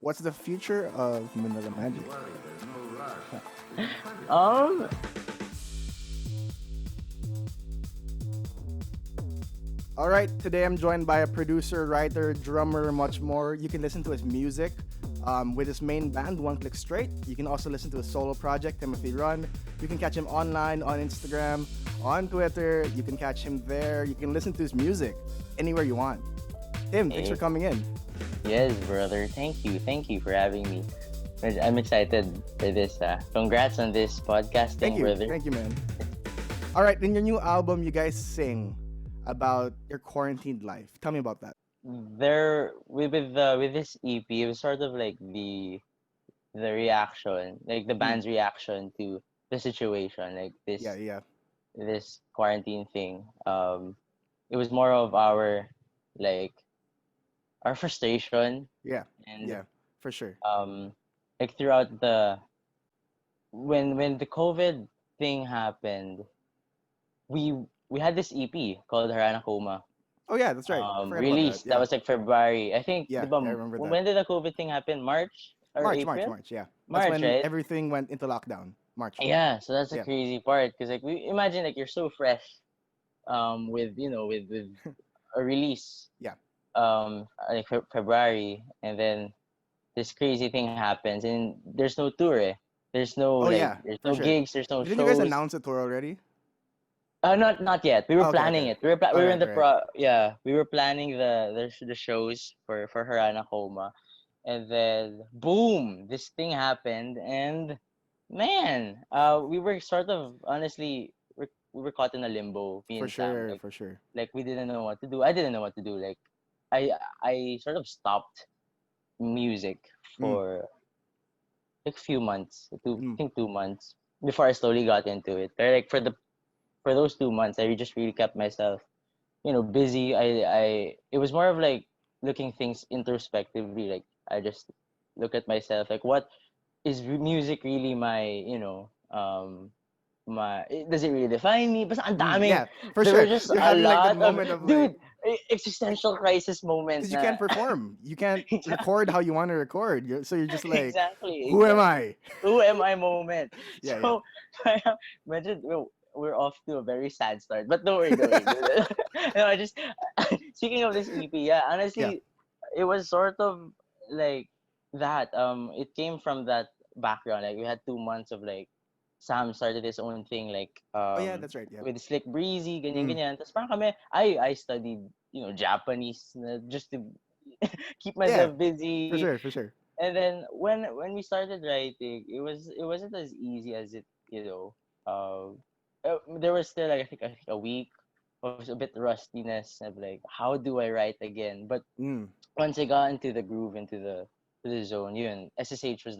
What's the future of Manila Magic? Um, All right, today I'm joined by a producer, writer, drummer, much more. You can listen to his music with his main band, One Click Straight. You can also listen to his solo project, Timothy Run. You can catch him online, on Instagram, on Twitter. You can catch him there. You can listen to his music anywhere you want. Tim, thanks for hey, coming in. yes, brother. Thank you for having me. I'm excited for this. Congrats on this podcasting, brother. Thank you, man. All right, in your new album, you guys sing about your quarantined life. Tell me about that. There, with this EP, it was sort of like the reaction, like the Mm, band's reaction to the situation, like yeah, this yeah, this quarantine thing. It was more of like our frustration yeah, and yeah, for sure. um like throughout the when the COVID thing happened, we we had this EP called Harana Coma. Oh yeah, that's right. I forgot about that. Released. That Yeah, was like February. I think, yeah, di ba, yeah. I remember that. when did the COVID thing happen? March or April? March. Yeah, that's March, when right? everything went into lockdown. March. Yeah. So that's the Yeah, crazy part, because like we imagine like you're so fresh, with with a release, yeah. like February, and then this crazy thing happens, and there's no tour. Oh yeah, There's for no sure. gigs. There's no Didn't you guys shows. announce a tour already? Not yet. We were Okay, planning okay. it. All We were in right, the all right. we were planning the shows for Harana Homa, and then boom, this thing happened, and man, we were sort of honestly we were caught in a limbo, me For and Sam. sure, for sure. Like we didn't know what to do. I didn't know what to do. Like I I sort of stopped music Mm, for like few months, I mm, think 2 months before I slowly got into it. But like for those 2 months, I just really kept myself, busy. It was more of like looking things introspectively. Like I just look at myself, like what is music really my, does it really define me? But ang daming, yeah, for there were sure. just You're a having like that lot of, moment of like, dude, existential crisis moments because you na. can't perform, you can't Exactly, record how you want to record. So you're just like, who am exactly. I? Who am I moment. Yeah, yeah, So, parang, imagine, we're off to a very sad start. But don't worry, don't worry. No, I just, speaking of this EP, yeah, yeah. honestly, it was sort of like that. It came from that background. Like we had 2 months of like Sam started his own thing, like Oh yeah, that's right. Yeah. with Slick Breezy, ganyan Mm, ganyan. Tapos parang kami, I studied, Japanese just to keep yeah, myself for busy. sure, for sure. And then when we started writing, it wasn't as easy as it, there was still like I think a week of a bit rustiness of like how do I write again. But Mm, once I got into the groove, to the zone, yun, SSH was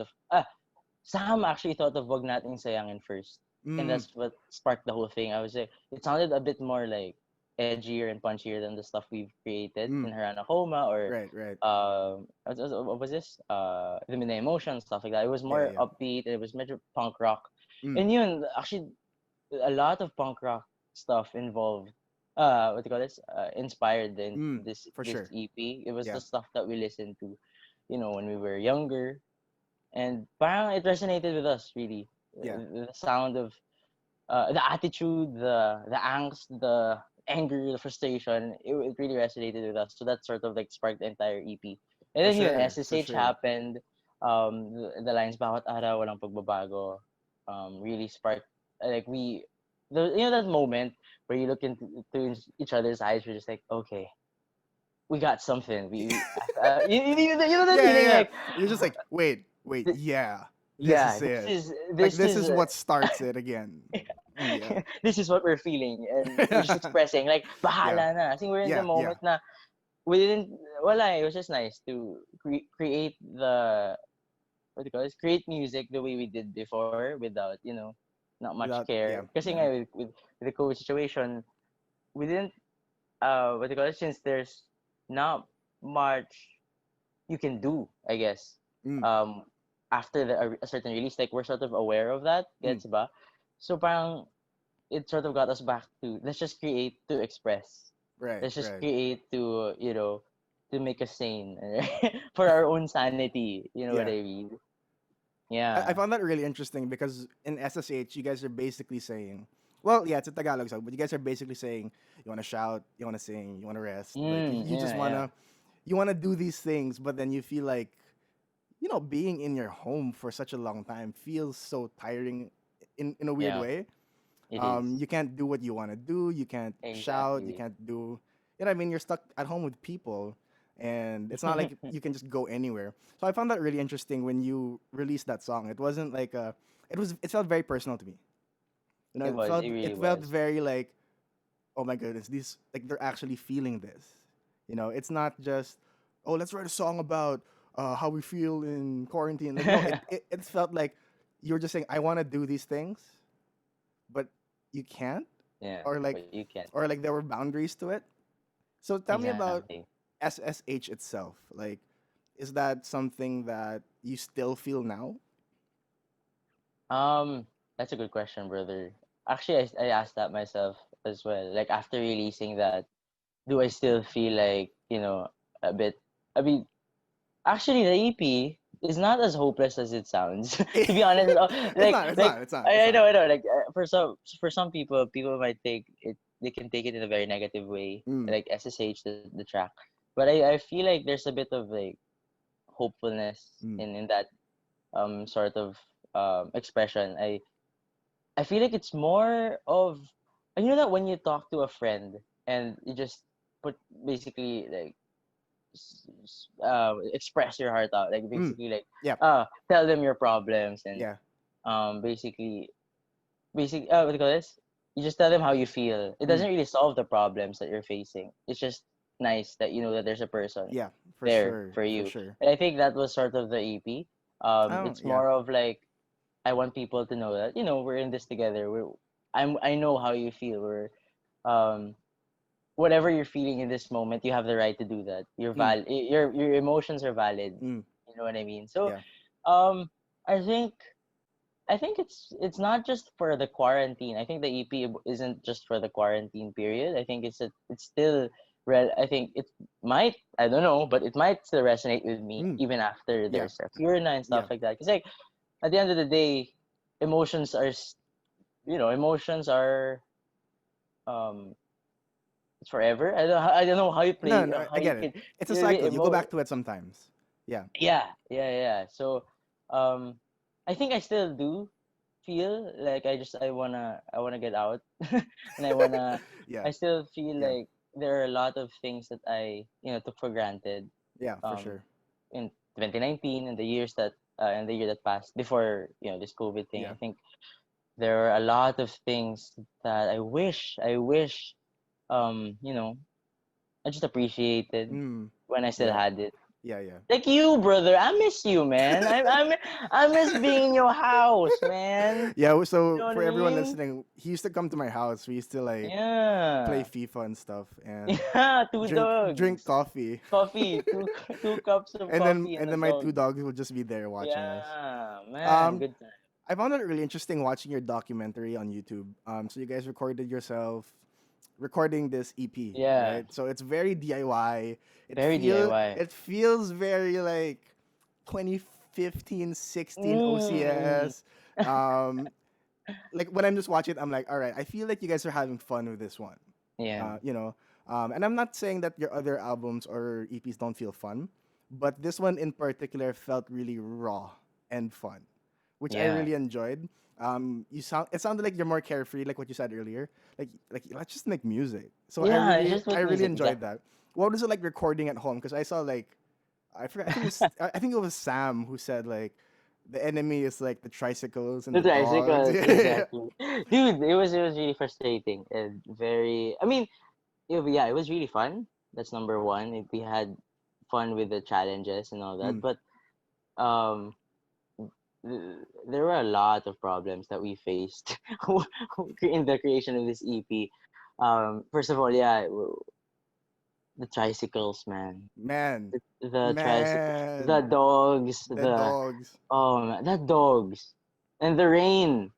Sam actually thought of Wag Nating Sayangin first. And mm, that's what sparked the whole thing. I was like, it sounded a bit more like edgier and punchier than the stuff we've created in mm. Harana Homa or Right, right. what was this? The Midnight Emotion, stuff like that. It was Yeah, more yeah. upbeat. It was major punk rock. Mm, And yun, actually, a lot of punk rock stuff involved. What do you call this? Inspired in mm, for this sure. EP. It was Yeah, the stuff that we listened to, when we were younger, and parang it resonated with us really. yeah. The sound of the attitude, the angst, the anger, the frustration, it really resonated with us. So that sort of like sparked the entire EP. And For then yun, sure, for SSH sure. happened. The lines bawat araw walang pagbabago really sparked like that moment where you look into each other's eyes, we're just like, okay, we got something. You know that Yeah, yeah, feeling yeah. like, You're just like, wait, yeah, this yeah, is it. Like this this is is what starts it again. Mm, yeah, this is what we're feeling, and we're just expressing like yeah, bahala na. I think we're in the yeah, yeah. moment na we didn't wala. It was just nice to create the what do you call this? Create music the way we did before without not much Without, care. yeah, Kasi yeah. nga with the COVID situation, we didn't what do you call it? Since there's not much you can do, I guess. Mm, Um, after a certain release, like we're sort of aware of that, mm. gets ba? So parang it sort of got us back to let's just create to express. Right, Let's just right. create to to make us sane, for our own sanity. You know what Yeah. I mean? I Yeah. found that really interesting because in SSH, you guys are basically saying, well, yeah, it's a Tagalog song, but you guys are basically saying you want to shout, you want to sing, you want to rest, like you just Yeah, yeah, you wanna do these things, but then you feel like being in your home for such a long time feels so tiring in a weird yeah. way. It is You can't do what you want to do. You can't shout. You exactly. can't do. You know what I mean? You're stuck at home with people, and it's not like you can just go anywhere. So I found that really interesting when you released that song. It wasn't like a. It felt very personal to me. It It was. felt It really it felt was. very like, oh my goodness, these like they're actually feeling this. It's not just, oh, let's write a song about how we feel in quarantine. Like no, it felt like you were just saying, I want to do these things, but you can't, Yeah, or like but you can. there were boundaries to it. So tell me about Exactly. SSH itself. Like, is that something that you still feel now? Um, that's a good question, brother. Actually, I asked that myself as well. Like after releasing that, do I still feel like, a bit? I mean, actually, the EP is not as hopeless as it sounds. To be honest, It's not. It's not. It's not. It's I not. know, I know. Like for some people, people might take it. They can take it in a very negative way, Mm, like SSH, the track. But I feel like there's a bit of like hopefulness mm, in that sort of expression. I feel like it's more of, that when you talk to a friend and you just put basically like express your heart out, like mm. basically like Yeah. tell them your problems, and Yeah. basically what do you call this, you just tell them how you feel. It Mm, doesn't really solve the problems that you're facing. It's just nice that you know that there's a person yeah. For there sure. for For you. sure. And I think that was sort of the EP. Oh It's yeah. more of like, I want people to know that we're in this together. I know how you feel. Um Whatever you're feeling in this moment, you have the right to do that. Mm, Your emotions are valid. mm, You know what I mean? So, yeah. um, I think it's not just for the quarantine. I think the EP isn't just for the quarantine period. I think it's still I think it might, I don't know, but it might still resonate with me Mm, even after yeah. there's a Purina and Yeah. stuff like that. Because like at the end of the day, emotions are emotions are um it's forever. I don't know how you No, play no, how I you get it. can It's a cycle. You go emo back to it sometimes. Yeah. yeah. So um I think I still do feel like I wanna get out, and Yeah. I still feel Yeah. like there are a lot of things that I took for granted Yeah, for um sure. in 2019 and the year that passed before this COVID thing. I Yeah. think there are a lot of things that I wish I just appreciated Mm. when I still Yeah. had it. Yeah, yeah. Like you, brother, I miss you, man. I miss being in your house, man. Yeah, You so know what I for everyone mean? listening, he used to come to my house. We used to like play Yeah. FIFA and stuff and Yeah, two drink dogs. coffee. Coffee, two cups of and then coffee and and a then my two dog. dogs would just be there watching us. Yeah, man, Um good time. I found it really interesting watching your documentary on YouTube. So you guys recorded yourself recording this EP, Yeah, right? So it's very DIY. very DIY. It feels very like 2015, 16 Mm. OCS. Um, like when I'm just watching it, I'm like, all right, I feel like you guys are having fun with this one. Yeah, Uh, you know, and I'm not saying that your other albums or EPs don't feel fun, but this one in particular felt really raw and fun, which I yeah, really enjoyed. It sounded like you're more carefree, like what you said earlier. Like let's just make music. So yeah. It's just I with really music, enjoyed exactly. that. What was it like recording at home? Because I saw like I forgot. I think it was Sam who said like the enemy is like the tricycles and The the dogs. tricycles, Yeah. exactly. Dude, it was really frustrating and very. I mean, yeah, it was really fun. That's number one. We had fun with the challenges and all that, Mm, but um, there were a lot of problems that we faced in the creation of this EP. First of all, yeah, the tricycles, man. man, The tricycle, the man, dogs, the dogs. oh man, the dogs, and the rain,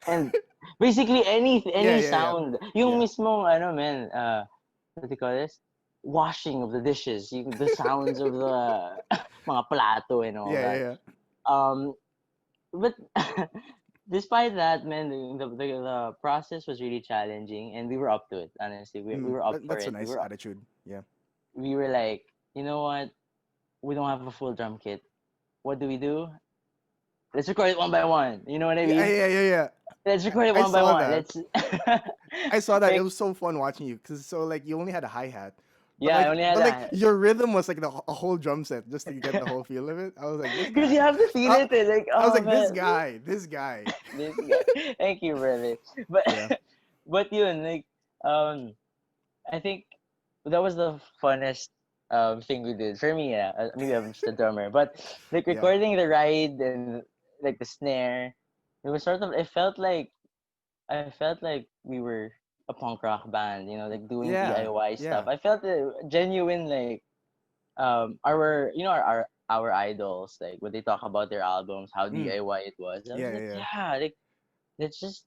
and basically any Yeah, any yeah, yeah, sound. Yung yeah. mismong ano man, what do you call this? washing of the dishes, the sounds of the mga plato and all Yeah, yeah, that. yeah. Um, but despite that, man, the process was really challenging, and we were up to it. Honestly, we were up for That's a it. nice attitude. Yeah. We were like, you know what? We don't have a full drum kit. What do we do? Let's record it one by one. You know what I Yeah, mean? yeah, yeah, yeah. Let's record it I one by saw one. that. Let's I saw that. It like, was so fun watching you because so like you only had a hi hat, yeah, I only had but like that your rhythm was like a whole drum set just to get the whole feel of it. I was like this because guy. you have to feel I, it. Eh, like, I was oh like man, this guy. this guy. Thank you, brother. But Yeah, but yun, like I think that was the funnest thing we did for me. Yeah, maybe I'm just a drummer, but like yeah, recording the ride and like the snare, it was sort of. I felt like we were a punk rock band. You know, like doing yeah, DIY stuff. yeah. I felt genuine like our our idols like when they talk about their albums, how Mm, DIY it was. I was yeah, yeah, like, yeah, yeah, like let's just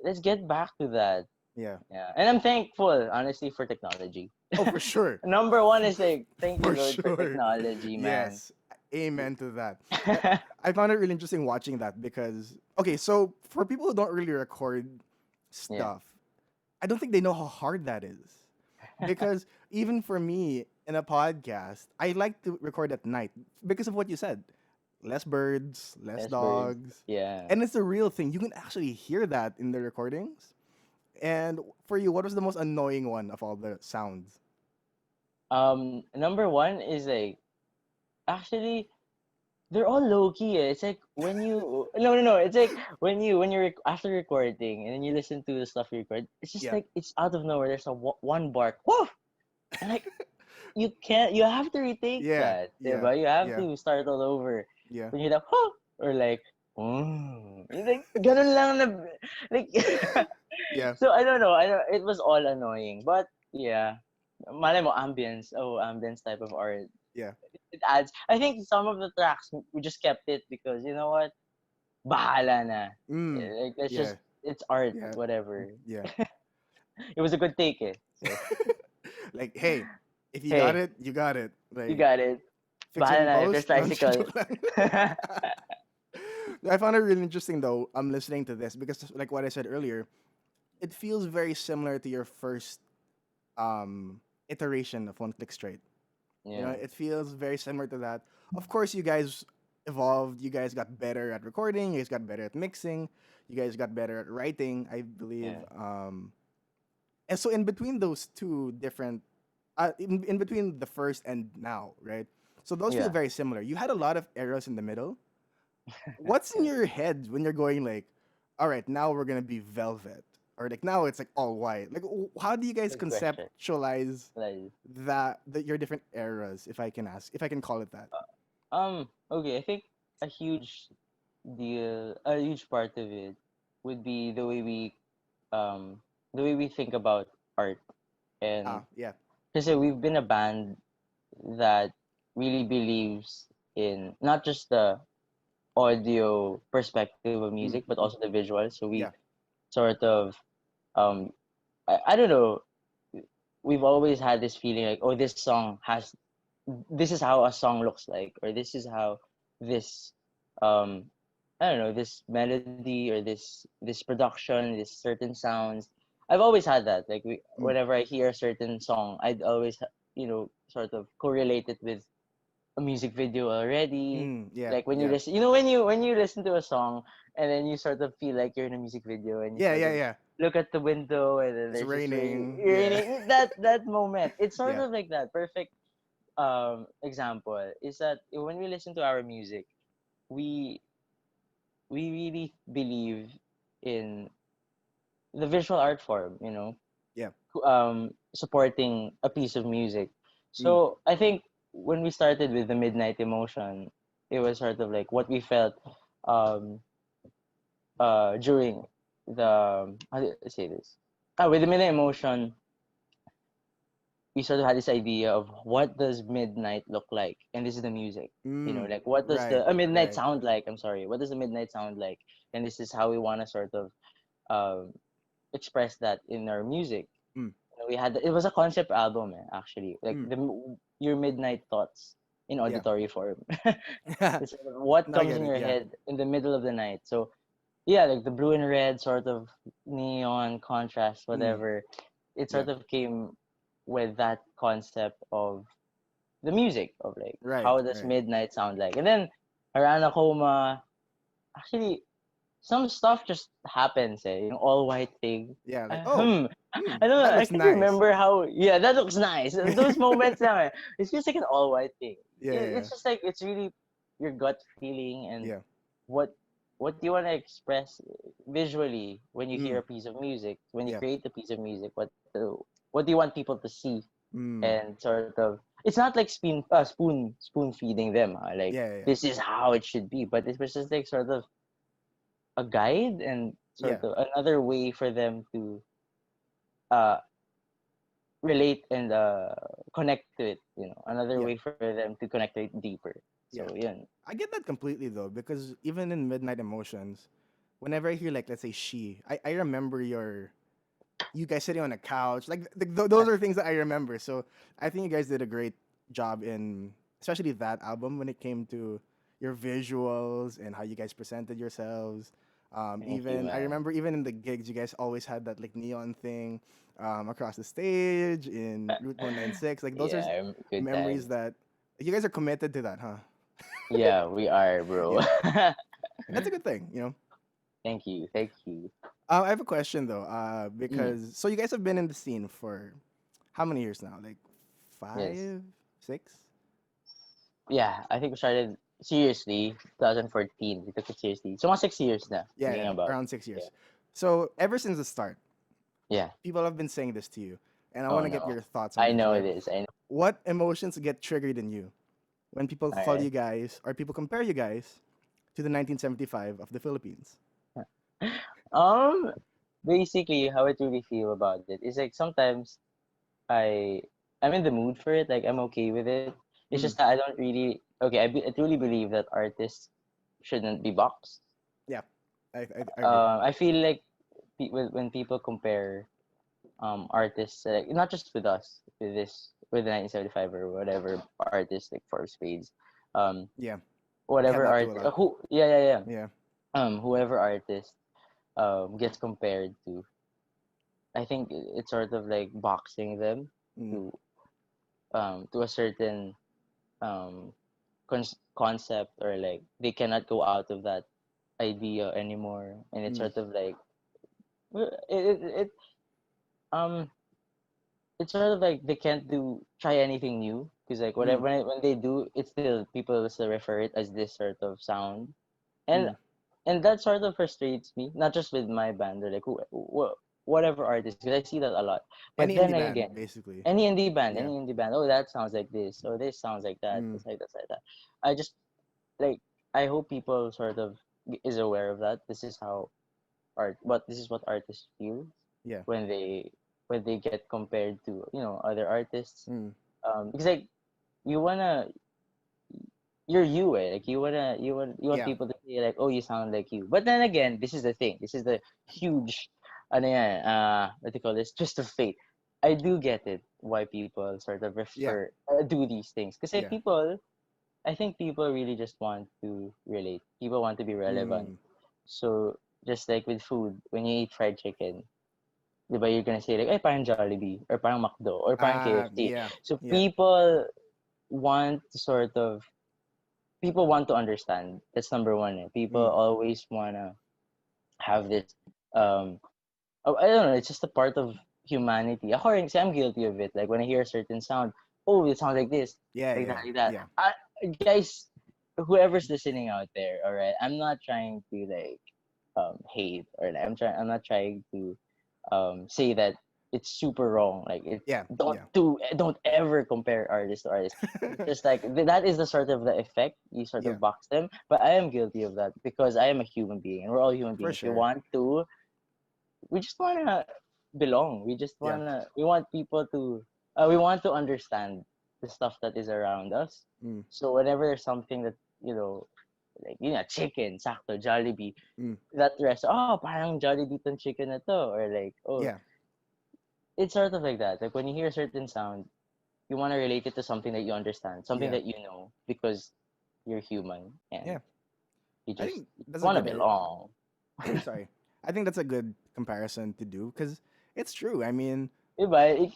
let's get back to that. yeah. Yeah, and I'm thankful, honestly, for technology. Oh, for sure. Number one is like, thank you, For Lord, for sure. technology, man. Yes. Amen to that. I found it really interesting watching that because okay, so for people who don't really record Yeah. stuff, I don't think they know how hard that is. Because even for me in a podcast, I like to record at night because of what you said. Less birds, less Yes, birds. dogs. Yeah. And it's a real thing. You can actually hear that in the recordings. And for you, what was the most annoying one of all the sounds? Number one is like actually they're all low key. Eh. It's like when you no. It's like when you're after recording and then you listen to the stuff you record. It's just Yeah. like it's out of nowhere. There's a one bark. Whoa! And like you can't. You have to retake Yeah. that. Yeah. Diba? You have Yeah. to start all over. Yeah. When you're like, huh? Or like, You're like ganun lang na like. Yeah. So I don't know. I don't. It was all annoying, but yeah. Malay mo ambience. Oh, ambience type of art. Yeah. It adds. I think some of the tracks we just kept it because you know what? Bahala na. Mm. Yeah, like that's Yeah. just it's art, Yeah. whatever. Yeah. It was a good take, eh. So Like, hey, if you got hey, it, you got it. you Like, got it. fix it Bahala in na if there's post. No, tricycle. joke lang. I found it really interesting though. I'm listening to this because, like what I said earlier, it feels very similar to your first iteration of One Click Straight. You know, Yeah, it feels very similar to that. Of course, you guys evolved. You guys got better at recording. You guys got better at mixing. You guys got better at writing, I believe. yeah, And so, in between those two different, in between the first and now, right? So those feel yeah, very similar. You had a lot of eras in the middle. What's in yeah. your head when you're going like, all right, now we're gonna be velvet, or like now it's like all white. Like, how do you guys Good question. conceptualize Like, that your different eras, if I can ask, if I can call it that? okay, I think a huge a huge part of it would be um, the way we think about art, and Yeah. because we've been a band that really believes in not just the audio perspective of music, but also the visual. So we Yeah. sort of um, I don't know. We've always had this feeling like, oh, this is how a song looks like, or this is how this um I don't know, this melody or this production, this certain sounds. I've always had that. Like Mm, whenever I hear a certain song, I'd always sort of correlate it with a music video already. yeah. Like when you Yeah. listen, when you listen to a song and then you sort of feel like you're in a music video and you Yeah. sort Yeah. of Yeah. look at the window and then It's there's just raining. Yeah. raining. That moment, it's sort Yeah. of like that. Perfect example is that when we listen to our music, we we really believe in the visual art form, Yeah. supporting a piece of music. Mm, So I think when we started with the Midnight Emotion, it was sort of like what we felt um during the how do I say this? With the Midnight Emotion, we sort of had this idea of what does midnight look like, and this is the music. Like what does right. the a midnight Right. sound like? I'm sorry, what does the midnight sound like? And this is how we want to sort of um express that in our music. Mm, we had it was a concept album, actually, like Mm. your midnight thoughts in Yeah. auditory form. It's sort of what No, I comes get in it. your Yeah. head in the middle of the night. So yeah, like the blue and red sort of neon contrast, Mm. whatever. It Yeah. sort of came with that concept of the music of like Right. how does Right. midnight sound like, and then Harana Coma. Actually, some stuff just happens, yung all white thing. Yeah. Like, Uh, oh, hmm. I don't know. that I looks can't nice. remember how. Yeah, that looks nice. Those moments, it's just like an all white thing. Yeah. Yeah. Yeah. It's just like it's really your gut feeling and Yeah. what what do you want to express visually when you hear Mm. a piece of music, when you Yeah. create a piece of music. What do you want people to see Mm. and sort of. It's not like spoon feeding them. Like Yeah. Yeah. Yeah. this is how it should be, but it was just like sort of a guide and Yeah. sort of another way for them to uh relate and connect to it, another Yeah. way for them to connect to it deeper. So Yeah. yun. I get that completely though, because even in Midnight Emotions, whenever I hear like let's say she, I remember you guys sitting on a couch. Like those are things that I remember. So I think you guys did a great job in especially that album when it came to your visuals and how you guys presented yourselves. Thank you, Even I man. remember even in the gigs, you guys always had that like neon thing across the stage in Route 196. Like those are Yeah, good memories times. that you guys are committed to that, huh? Yeah, we are, bro. Yeah, that's a good thing, you know. Thank you, thank you. I have a question though, Mm, because so you guys have been in the scene for how many years now? Like yes. 5, 6? Yeah, I think we started seriously 2014. We took it seriously. So mga 6 years na. Yeah, Thinking yeah, about. around 6 years. Yeah. So ever since the start, Yeah. people have been saying this to you, and I want Oh to get no. your thoughts on I this. know Right? this. I know. What emotions get triggered in you when people All call right. you guys or people compare you guys to the 1975 of the Philippines? Um, Basically, how I truly feel about it is like sometimes I I'm in the mood for it. Like I'm okay with it. It's just Mm, that I don't really. Okay, I truly believe that artists shouldn't be boxed. yeah, I agree. I feel like when people compare artists, like, not just with us, with the 1975 or whatever artist like Four Spades, um Yeah, we had whatever that too a art lot. who yeah Yeah. whoever artist gets compared to, I think it's sort of like boxing them Mm, to to a certain um concept, or like they cannot go out of that idea anymore, and it's mm, sort of like it um it's sort of like they can't try anything new, because like mm, whatever when they do, it's still people still refer it as this sort of sound, and mm. that sort of frustrates me, not just with my band or like whatever artist, because I see that a lot. But Any then indie again, band, basically. any Yeah. indie band, oh, that sounds like this, or this sounds like that, Mm, that's like that. I just like, I hope people sort of is aware of that. This is what artists feel yeah. when they get compared to, other artists. Mm, Because like you wanna you're you, like you want yeah. people to say like, oh, you sound like you. But then again, this is the thing, this is the huge ano yan, what do you call this, twist of fate. I do get it why people sort of Yeah. do these things, because like Yeah. people, I think people really just want to relate, people want to be relevant. Mm, So just like with food, when you eat fried chicken, di ba, you're gonna say like, ay, parang Jollibee, or parang McDo, or parang KFC. yeah. So Yeah. want to sort of people want to understand. That's number one. People Mm, always wanna have this. Um, I don't know. It's just a part of humanity. According, say, I'm guilty of it. Like when I hear a certain sound, oh, it sounds like this, yeah. like that, Yeah. like that. Yeah. Guys, whoever's listening out there, all right. I'm not trying to like hate, or like, I'm not trying to say that it's super wrong. Like it Yeah. Yeah. don't ever compare artist to artist. It's just like that is the sort of the effect you sort Yeah. of box them. But I am guilty of that because I am a human being, and we're all human For beings. sure. We just wanna belong. Yeah. We want people to we want to understand the stuff that is around us. Mm, So whenever there's something that, like, chicken, sakto, Jollibee, mm, that rest, oh, parang Jollibee tong chicken na to, or like, oh, yeah. it's sort of like that. Like when you hear a certain sound, you want to relate it to something that you understand, something Yeah, that you know, because you're human and yeah. you I just think that's a want to good. belong. Sorry, I think that's a good comparison to do because it's true. I mean, Diba?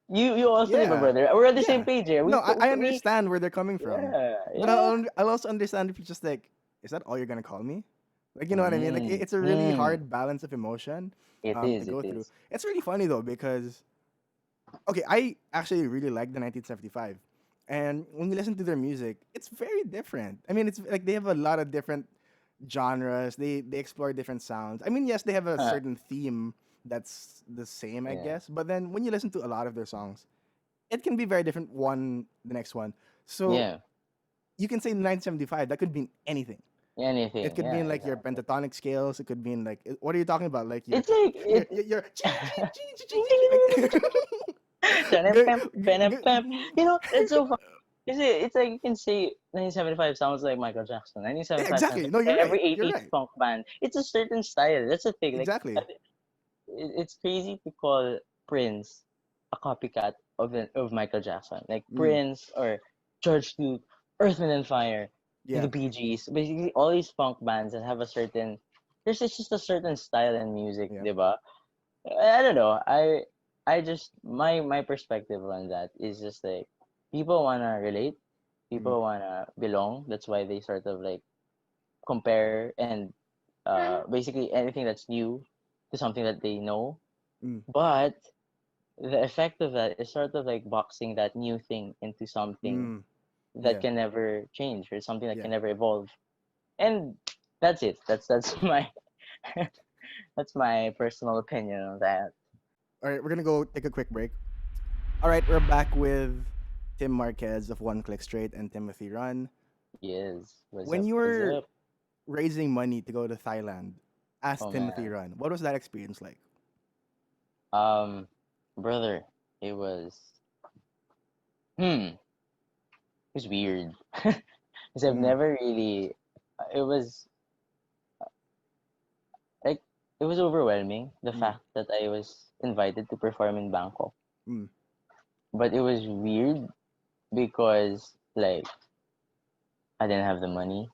You also, diba, yeah, brother? We're on the same yeah. page here. No, I We understand where they're coming from, yeah, but yeah. I'll also understand if you're just like, is that all you're gonna call me? Like, you know what I mean? Like, Mm, it's a really mm. hard balance of emotion, It to is, it go through. is. It's really funny though because okay, I actually really like the 1975, and when you listen to their music, it's very different. I mean, it's like they have a lot of different genres. They explore different sounds. I mean, yes, they have a Huh, certain theme that's the same, I yeah, guess. But then when you listen to a lot of their songs, it can be very different one the next one. So yeah. you can say 1975. That could mean anything. It Anything, could yeah, mean like your exactly. pentatonic scales. It could mean like what are you talking about? Like It's like your like good, good. You know, it's so fun. It's like you can say 1975 sounds like Michael Jackson. Yeah, 1975 sounds exactly. like No, you're right. every You're 80s right. punk band. It's a certain style. That's the thing. Like, Exactly. it's crazy to call Prince a copycat of Michael Jackson. Like Mm, Prince or George Duke, Earth, Wind and Fire, the yeah. Bee Gees. Basically, all these punk bands that have a certain there's just a certain style in music, Yeah. diba? I don't know. I just my perspective on that is just like people wanna relate, Mm, people wanna belong. That's why they sort of like compare and basically anything that's new to something that they know. mm, But the effect of that is sort of like boxing that new thing into something mm. that Yeah. can never change or something that Yeah. can never evolve. And that's it. That's my that's my personal opinion on that. All right, we're gonna go take a quick break. All right, we're back with Tim Marquez of One Click Straight and Timothy Run. Yes. What's When up? you What's were up? raising money to go to Thailand as Oh Timothy man. Run, what was that experience like? Um, brother, it it was weird. Because I've Mm, never really it was like it was overwhelming the mm, fact that I was invited to perform in Bangkok. mm, But it was weird because like I didn't have the money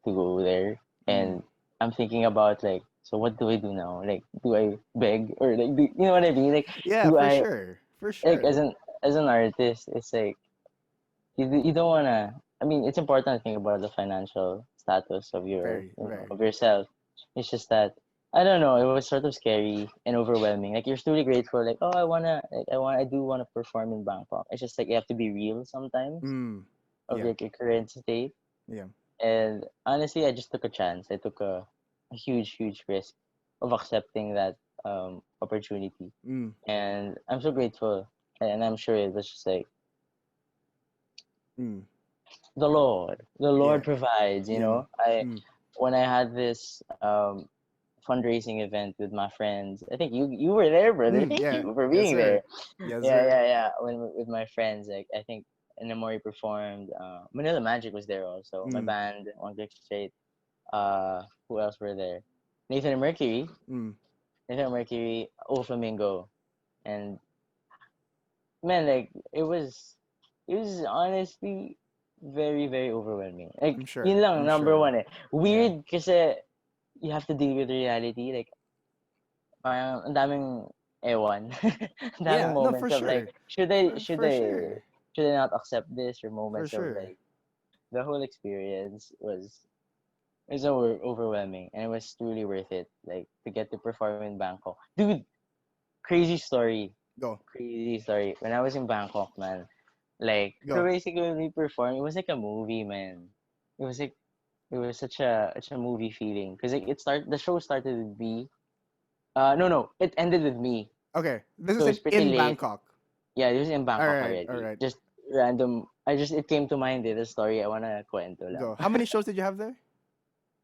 to go there mm. and I'm thinking about like so what do I do now? Like do I beg or like do, you know what I mean? Like Yeah, do for I sure, for like sure. as an artist it's like you don't want to I mean it's important to think about the financial status of your Very, you know very. of yourself. It's just that I don't know, it was sort of scary and overwhelming. Like you're truly grateful like oh I do want to perform in Bangkok. It's just like you have to be real sometimes Mm, of yeah, like your current state. yeah. And honestly I just took a chance. I took a huge risk of accepting that opportunity. Mm, And I'm so grateful and I'm sure it was just like mm, the yeah, Lord provides, you yeah. know. I Mm, when I had this fundraising event with my friends, I think you were there, brother. mm, Thank yeah. you for Yes, being sir. there. Yes, sir. Yeah. When with my friends, like I think Namori performed. Manila Magic was there also. My Mm, band, One Click Straight. Who else were there? Nathan and Mercury. mm, Nathan and Mercury. O Flamingo. And man, like it was honestly very overwhelming. Like I'm yun sure. lang I'm number sure. one eh. Yeah. Weird kasi you have to deal with reality. Like parang ang daming ewan. Ang daming Yeah. No, moments for of like sure. should For I sure. should I not accept this or For moments of sure. like the whole experience was overwhelming and it was truly worth it. Like to get to perform in Bangkok. Dude, crazy story. Go. Crazy story. When I was in Bangkok, man, like so Go. basically when we performed, it was like a movie, man. It was like it was such a movie feeling because like the show started with me. No, it ended with me. Okay. This So is it was pretty in late. Bangkok. Yeah, it was in All Bangkok right. All already. right. Just random. I just it came to mind the story I wanna kwento lang. Go. How many shows did you have there?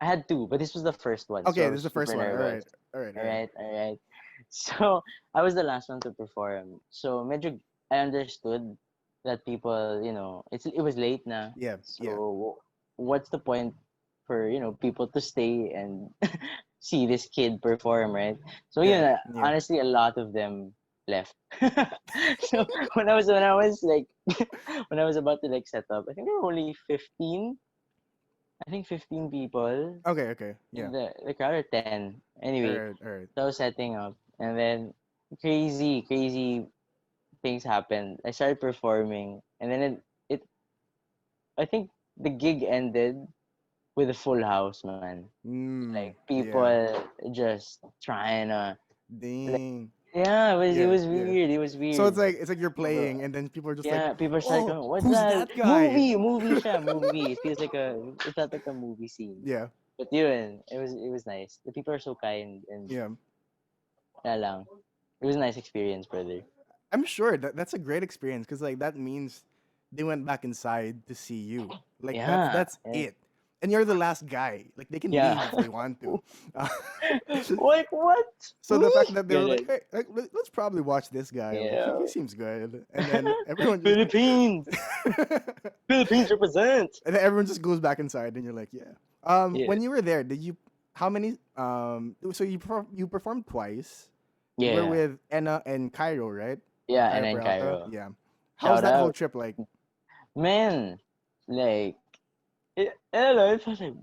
I had two, but this was the first one, so I Okay, was this is the super first one. All nervous. right. All right. All All right. right, all right. So I was the last one to perform. So medyo I understood that people, you know, it was late na. Yeah. Yeah. So what's the point for people to stay and see this kid perform, right? So Yeah. Yeah. honestly, a lot of them. left. So when I was like when I was about to like set up, I think there were only 15. I think 15 people Okay, okay. in Yeah. the crowd, or 10. All Anyway, right, all right. so I was setting up, and then crazy things happened. I started performing, and then it I think the gig ended with a full house, man. Like Yeah. people just trying to like, Dang. yeah, it Yeah, was yeah. weird. It was So weird. it's like you're People, playing and then people are just like, yeah, people start "Oh, going, "What's who's that? that guy?" Movie, siya, movie." It felt like a movie scene. Yeah. But yun, it was nice. The people are so kind, and Yeah. yeah lang. It was a nice experience, brother. I'm sure that's a great experience because like that means they went back inside to see you. Like Yeah, that's it. And you're the last guy. Like they can leave yeah. if they want to. Uh, Like what? so the fact that they were like, Ganun. hey, like, let's probably watch this guy. Like Yeah. he seems good. And then everyone just Philippines, Philippines represent. and then everyone just goes back inside and you're like, yeah. Yeah, When you were there, did you how many so you performed twice. You were yeah, with Enna and Cairo, right? yeah. And Cairo then Peralta. Cairo. Yeah. How was Shout that whole out, trip like? man. Like, I don't know. It felt like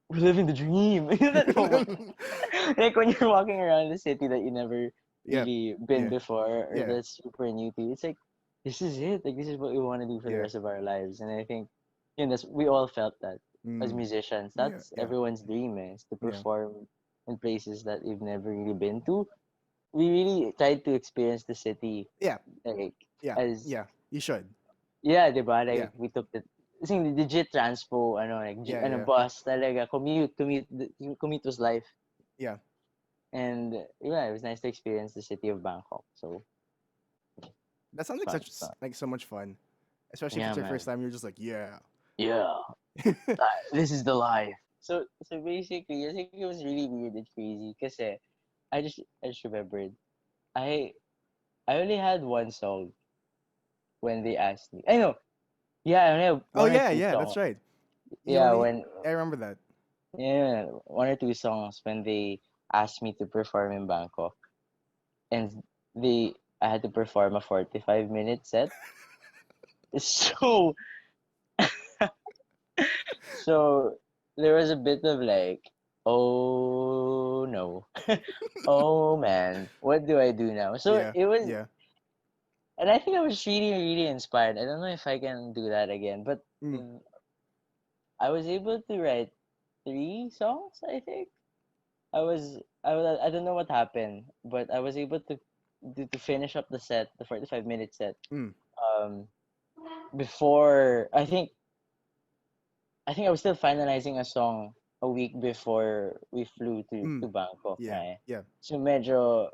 we're living the dream. That moment. Like when you're walking around the city that you never Yeah. really been Yeah. before, or Yeah. that's super new to you. It's like this is it. Like this is what we want to do for the Yeah. rest of our lives. And I think that's we all felt that as Mm. musicians. Yeah. That's Yeah. everyone's dream, is to Yeah. perform in places that we've never really been to. We really tried to experience the city Yeah. like Yeah. as Yeah. You should. yeah, 'di ba? Yeah. Like we took the kasi legit transpo like Yeah. ano Yeah. bus talaga commute yung commute was life. Yeah. And yeah, it was nice to experience the city of Bangkok. So That sounds it's like fun. such It's fun. like so much fun. Especially if Yeah, it's your first man. time, you're just like, yeah. Yeah, this is the life. So basically, I think it was really weird and crazy because I just remembered I I only had one song when they asked me. I know. Yeah, I only have Oh one or yeah, two yeah, that's songs. right. You Yeah, only when I remember that. yeah, one or two songs when they asked me to perform in Bangkok, and they I had to perform a 45-minute set. So so there was a bit of like, oh no, oh man, what do I do now? So Yeah. it was, Yeah. and I think I was really inspired. I don't know if I can do that again, but Mm. I was able to write three songs. I think I don't know what happened, but I was able to finish up the set, the 45-minute set. Mm. Um, before I think I was still finalizing a song a week before we flew to Mm. Bangkok, Yeah. right? Yeah. So medyo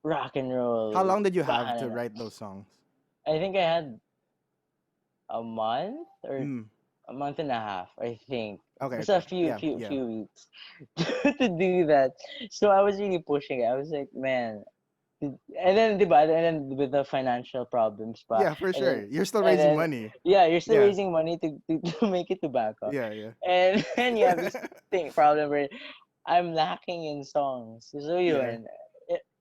rock and How roll. long did you have to Bahala na. write those songs? I think I had a month or Mm. a month and a half, I think. Okay, Just a okay. few Yeah, few yeah. few weeks to do that. So I was really pushing it. I was like, man, and then diba, and then with the financial problems pa, Yeah, for and then sure. You're still and raising then money. yeah, you're still Yeah. raising money to make it to Bangkok, Yeah, yeah. and then you have this thing problem where I'm lacking in songs. So Yeah. yun,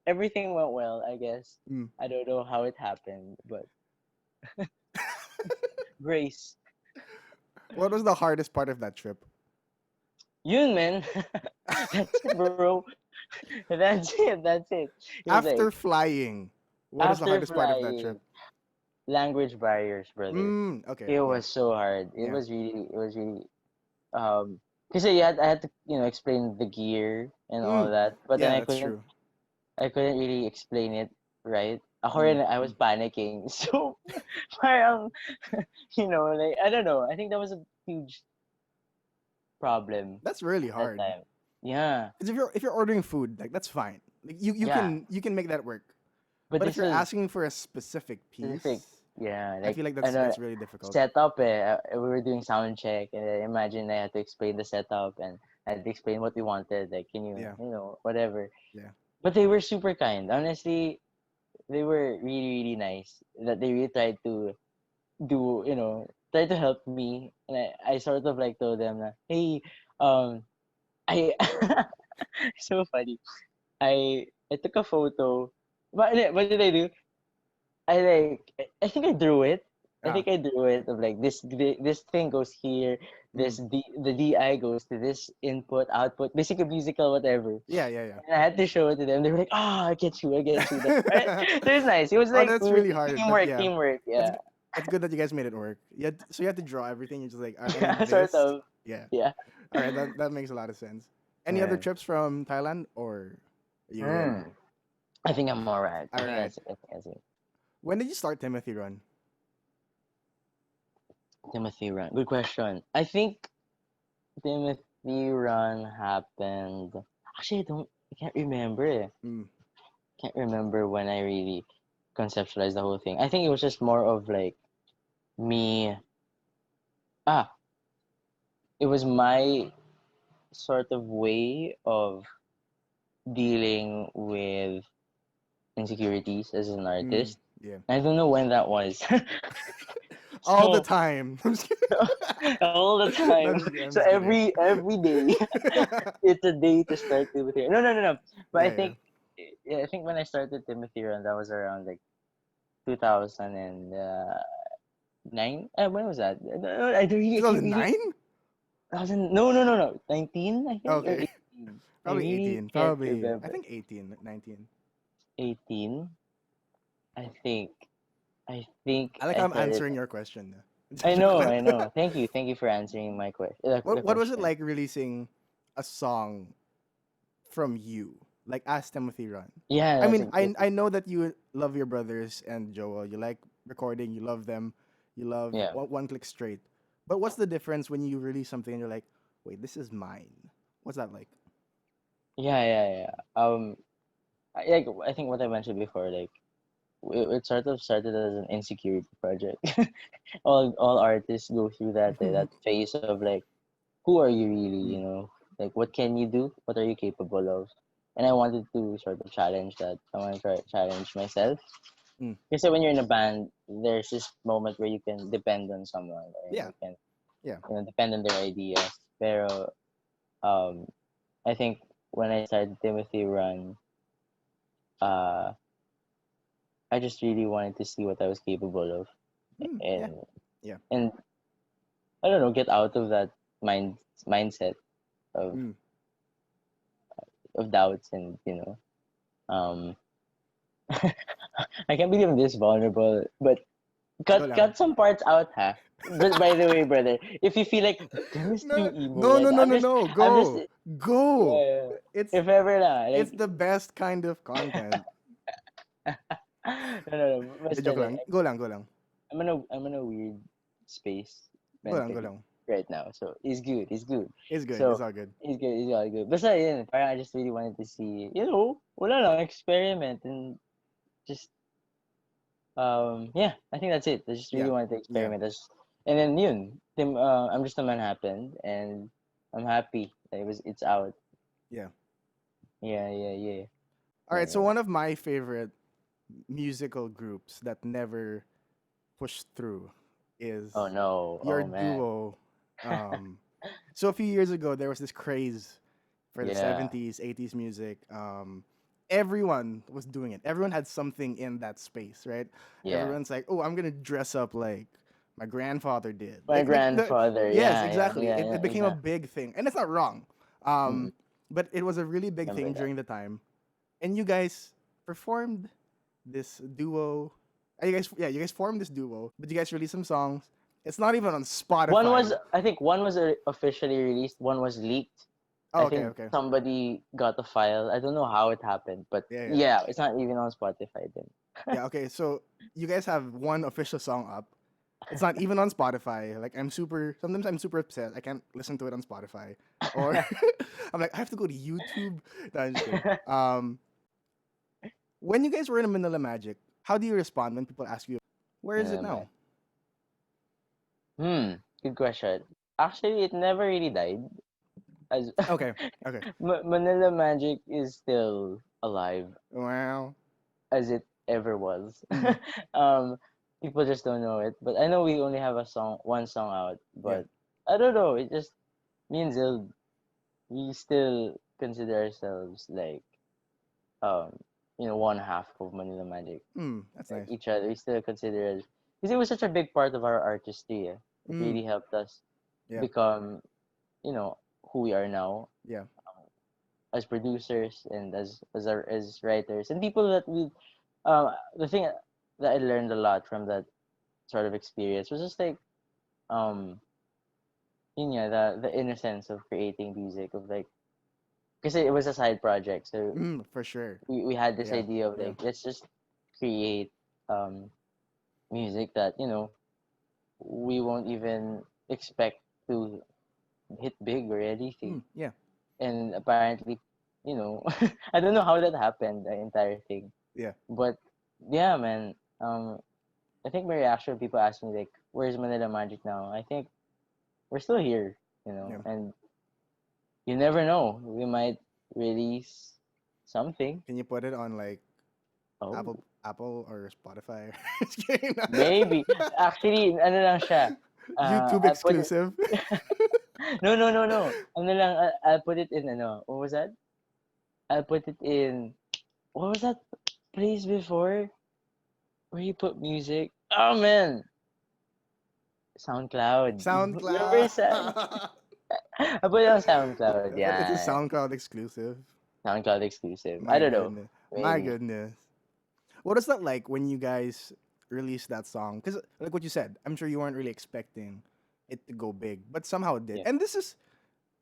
everything went well, I guess. Mm. I don't know how it happened, but grace. What was the hardest part of that trip? Yun, man. That's it, bro. That's it. That's it. It was like After flying, what is the after hardest part of that trip? flying, language barriers, brother. Okay. It Yeah. was so hard. Yeah. It was really because I had to explain the gear and all Mm. that, but then Yeah, that's true. I couldn't really explain it right. Ako Mm. rin, I was panicking. So parang like I don't know. I think that was a huge problem That's really that hard. time. Yeah. Because if you're ordering food, like that's fine. Like Yeah. you can make that work. But But if this you're was asking for a specific specific. piece, Yeah, I like feel like ano, that's really difficult. setup we were doing sound check, and then imagine I had to explain the setup, and I had to explain what we wanted, like can Yeah. whatever. Yeah. But they were super kind. Honestly, they were really nice. That they really tried to do, try to help me. And I sort of like told them na, hey, I so funny. I took a photo what did I do? I think I drew it. I Ah. think I drew it of like this thing goes here. Mm. The DI goes to this input output, basically musical whatever. Yeah, yeah, And I had to show it to them. They were like, "Ah, I get you." Right? yeah. So it was nice. It was Oh, like that's really hard, but teamwork, yeah, teamwork. it's Yeah, it's good that you guys made it work. So you had to draw everything. You're just like, I need yeah, sort this. of. Yeah. Yeah. All right, that makes a lot of sense. Any other Yeah. trips from Thailand, or are you good? Hmm. I think I'm alright. All right. I think that's it. When did you start Timothy Run? Timothy Run. Good question. I think Timothy Run happened. Actually, I can't remember. Mm. Can't remember when I really conceptualized the whole thing. I think it was just more of like me. Ah, it was my sort of way of dealing with insecurities as an Mm. artist. Yeah. I don't know when that was. All the So time. I'm just kidding. all the No, time. I'm So just kidding. every day, it's a day to start Timothy. No, no, no, no. But Yeah, yeah. Yeah, I think when I started Timothy Run, that was around like 2009. When was that? I can't really. 2009? 2000. No, no, no, no. 19, I think, or Okay. 18. I Probably really 18. can't Probably, I remember. think 18, 19. 18. I think. I think I like I how I'm started. answering your question. I Joke know, lang. I know. Thank you for answering my question. The What was it question. like releasing a song from you, like as Timothy Run? Yeah, I that's mean, a I that's a, I know that you love your brothers and Joel. You like recording. You love them. You love yeah. one click straight. But what's the difference when you release something and you're like, wait, this is mine? What's that like? Yeah, yeah, yeah. I think what I mentioned before, like it sort of started as an insecurity project. All artists go through that phase of like, who are you really? Mm. You know, like what can you do? What are you capable of? And I wanted to sort of challenge that. I want to try challenge myself. Mm. Because when you're in a band, there's this moment where you can depend on someone, or Yeah, you can yeah. depend on their ideas. Pero um, I think when I started Timothy Run, uh, I just really wanted to see what I was capable of, Mm, yeah, and yeah. and I don't know, get out of that mindset of Mm. doubts, and um, I can't believe I'm this vulnerable, but Go lang. cut some parts out, ha. But by the way, brother, if you feel like, damn, it's too No, emo, no, right? no, no, no, no. I'm just, Go, go. yeah. It's If ever na, it's like, the best kind of content. no, no, no, basta Joke like, lang. Go lang, go lang. I'm in a weird space Go lang, go mentally lang. right now, so it's good, it's good. It's good. It's So all good. it's all good. Basta yun, parang I just really wanted to see, wala lang, experiment and just yeah, I think that's it. I just really Yeah, wanted to yeah, experiment. And then I'm just a man happened, and I'm happy that it's out. yeah. Yeah, yeah, yeah, All yeah, right. So yeah. one of my favorite musical groups that never pushed through is Oh no, your oh man. duo. So a few years ago, there was this craze for the Yeah, 70s, 80s music. Everyone was doing it. Everyone had something in that space, right? yeah. Everyone's like, "Oh, I'm gonna dress up like my grandfather did." My The grandfather. yes, Yeah, yeah, exactly. yeah, It yeah. became a Exactly. big thing, and it's not wrong. Um, Mm, but it was a really big remember thing that. during the time, and you guys performed this duo. You guys formed this duo, but you guys released some songs. It's not even on Spotify. I think one was officially released. One was leaked. Oh, I okay, think okay. somebody got the file. I don't know how it happened, but Yeah, yeah. yeah, it's not even on Spotify then. Yeah, okay. So you guys have one official song up. It's not even on Spotify. Like sometimes I'm super upset. I can't listen to it on Spotify. Or I'm like, I have to go to YouTube. No, I'm just kidding. When you guys were in Manila Magic, how do you respond when people ask you about it? Where is it now? Good question. Actually, it never really died. As Okay, okay. Manila Magic is still alive Wow. as it ever was. Mm, um, People just don't know it. But I know we only have one song out. yeah. But I don't know. It just me and Zil, we still consider ourselves like um, one half of Manila Magic. That's Like nice. each other, we still consider it because it was such a big part of our artistry. Yeah. It Mm, really helped us yeah, become, who we are now yeah. as producers and as writers and people that we. The thing that I learned a lot from that sort of experience was just like um the innocence of creating music of like because it was a side project, so For sure. we had this Yeah, idea of yeah. like let's just create um music that we won't even expect to hit big or anything. Yeah, And apparently, I don't know how that happened, the entire thing. yeah, But yeah, man. I think my reaction, people ask me like, "Where's Manila Magic now?" I think we're still here, yeah. and you never know. We might release something. Can you put it on like Oh, Apple or Spotify? Just kidding. maybe. Actually, ano lang siya. YouTube I'll put it. exclusive. No, no, no, no. Ano lang, I'll put it in what was that? I'll put it in, what was that place before where you put music? Oh man, SoundCloud. Remember Sound? SoundCloud. I put it on SoundCloud. It's a Yeah, SoundCloud exclusive. SoundCloud exclusive. I My don't know. goodness. My Maybe. goodness. What is that like when you guys released that song? Because, like what you said, I'm sure you weren't really expecting it to go big, but somehow it did. Yeah. And this is,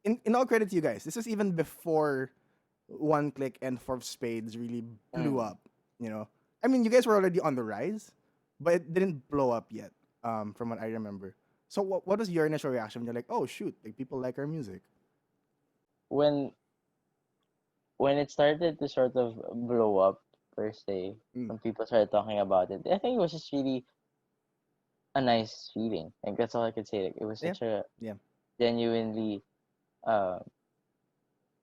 in all credit to you guys, this is even before One Click and Four Spades really blew Mm. up. I mean, you guys were already on the rise, but it didn't blow up yet, from what I remember. So, what was your initial reaction when you're like, oh, shoot, like people like our music? When when it started to sort of blow up per se, Mm, when people started talking about it, I think it was just really a nice feeling. Like that's all I could say. Like it was yeah, such a yeah. genuinely, uh,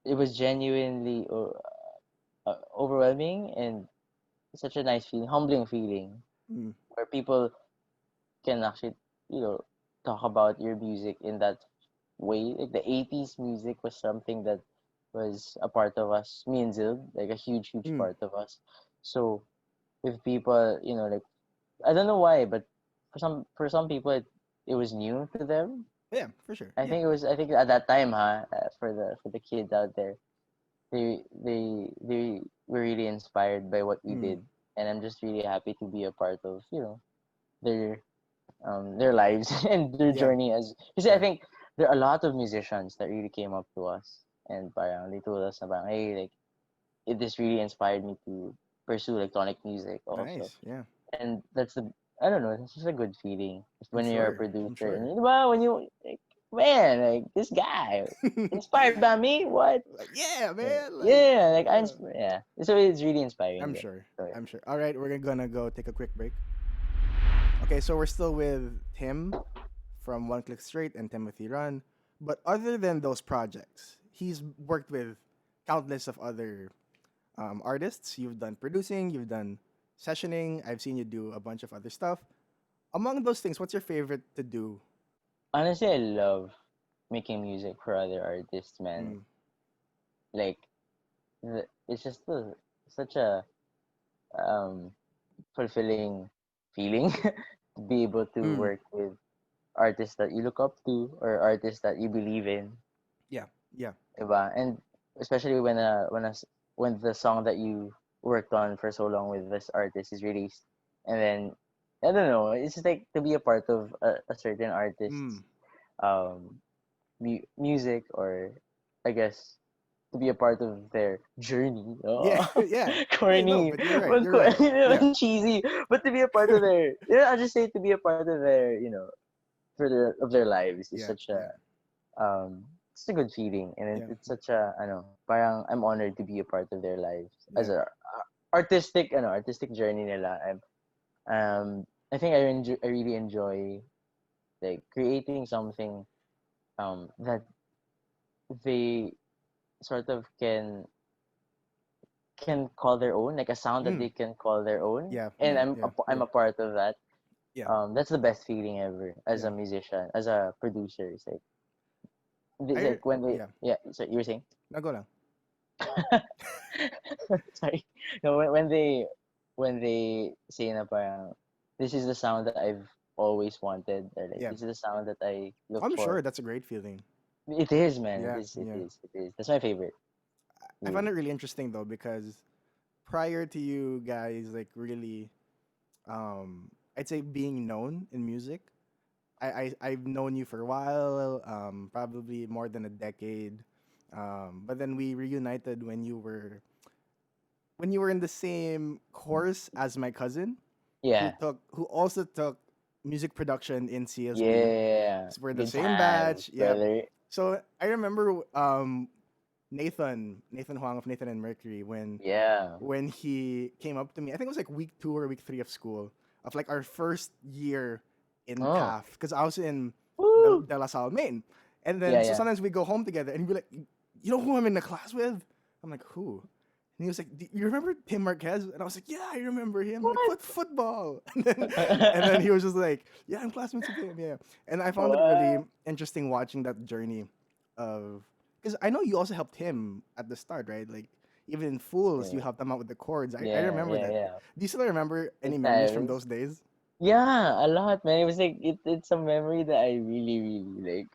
it was genuinely overwhelming and such a nice feeling, humbling feeling, Mm, where people can actually, you know, talk about your music in that way. Like the 80s music was something that was a part of us, me and Zil, like a huge, huge mm, part of us. So if people, like I don't know why, but for some people it was new to them. yeah, for sure. I Yeah. think it was I think at that time, for the kids out there, they were really inspired by what we Mm, did, and I'm just really happy to be a part of their their lives and their yeah, journey as you see. I yeah. think there are a lot of musicians that really came up to us and parang they told us about, hey, like this really inspired me to pursue electronic music also. Nice. Yeah. And that's the I don't know, it's just a good feeling I'm when you're a sure. I'm producer and sure. wow, when you like, man, like this guy inspired by me, what? Like, yeah, Yeah, man. Like, yeah, like yeah. yeah. So it's really inspiring. I'm Yeah. sure. So yeah. I'm sure. All right, we're gonna go take a quick break. Okay, so we're still with Tim from One Click Straight and Timothy Run. But other than those projects, he's worked with countless of other artists. You've done producing, you've done sessioning. I've seen you do a bunch of other stuff. Among those things, what's your favorite to do? Honestly, I love making music for other artists, man. Mm, Like it's just such a um fulfilling feeling to be able to mm, work with artists that you look up to or artists that you believe in, yeah, yeah, diba? And especially when the song that you worked on for so long with this artist is released, and then I don't know, it's just like to be a part of a certain mm, artist's um music, or I guess to be a part of their journey. yeah, Oh, yeah. Hey, no, corny, but you're right. but You're right. Yeah, cheesy. But to be a part of their, yeah, I'll just say to be a part of their, of their lives is yeah, such yeah, it's a good feeling, and yeah, it's such a, I know, parang I'm honored to be a part of their lives as yeah. a artistic journey nila. I think I really enjoy like creating something that they sort of can call their own, like a sound that Mm, they can call their own, yeah, and yeah, yeah, I'm yeah, a part of that. yeah, That's the best feeling ever as yeah. a musician, as a producer. It's I like when they, yeah. yeah. So you were saying? Now go lang. Sorry. No, when they say na parang this is the sound that I've always wanted, or like Yeah, this is the sound that I look I'm for. sure that's a great feeling. It is, man. It Yeah, is. It yeah. is. It is. That's my favorite. I found Really. it really interesting though because prior to you guys like really, I'd say being known in music, I've known you for a while, probably more than a decade. But then we reunited when you were in the same course as my cousin, Yeah. who also took music production in CSB. Yeah. So we're the Good same times, batch. Yep. brother. So I remember Nathan Huang of Nathan and Mercury Yeah. when he came up to me. I think it was like week 2 or week 3 of school of like our first year in Oh. TAF because I was in Woo. De La Salle, Maine. And then Yeah. so Yeah. sometimes we go home together and he'd be like, "You know who I'm in the class with?" I'm like, "Who?" And he was like, "You remember Tim Marquez?" And I was like, "Yeah, I remember him." I'm like, What? "What football?" And then he was just like, "Yeah, I'm classmates with him." Yeah. And I found it really What? interesting watching that journey of because I know you also helped him at the start, right? Like even in Fools, you Yeah. helped him out with the chords. I Yeah. remember Yeah. that. Yeah. Do you still remember any Good memories from times. those days? Yeah, a lot, man. It was like it's a memory that I really, really like.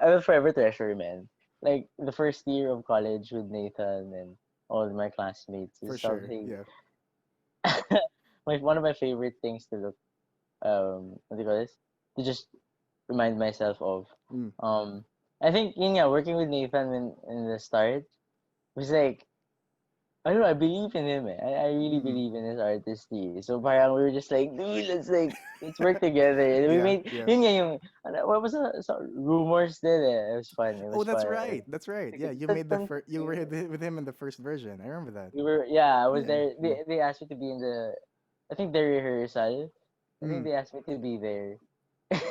I will forever treasure, man. Like the first year of college with Nathan and all of my classmates For is sure. something. Yeah. One of my favorite things to look what do you call this? To just remind myself of. Mm. Um, I think yeah, working with Nathan in the start was like I don't know, I believe in him, eh. I really Mm. believe in his artistry. So parang we were just like, dude, let's work together. And we Yeah. made Yeah. yun nga yung what was the so, rumors did eh. It was fun. It Oh, was that's fun. right. That's right. Like, Yeah, you dun, made the dun, first. You were dun. with him in the first version. I remember that. We were yeah, I was Yeah. there. Yeah. They asked me to be in the I think the rehearsal. I think Mm. they asked me to be there.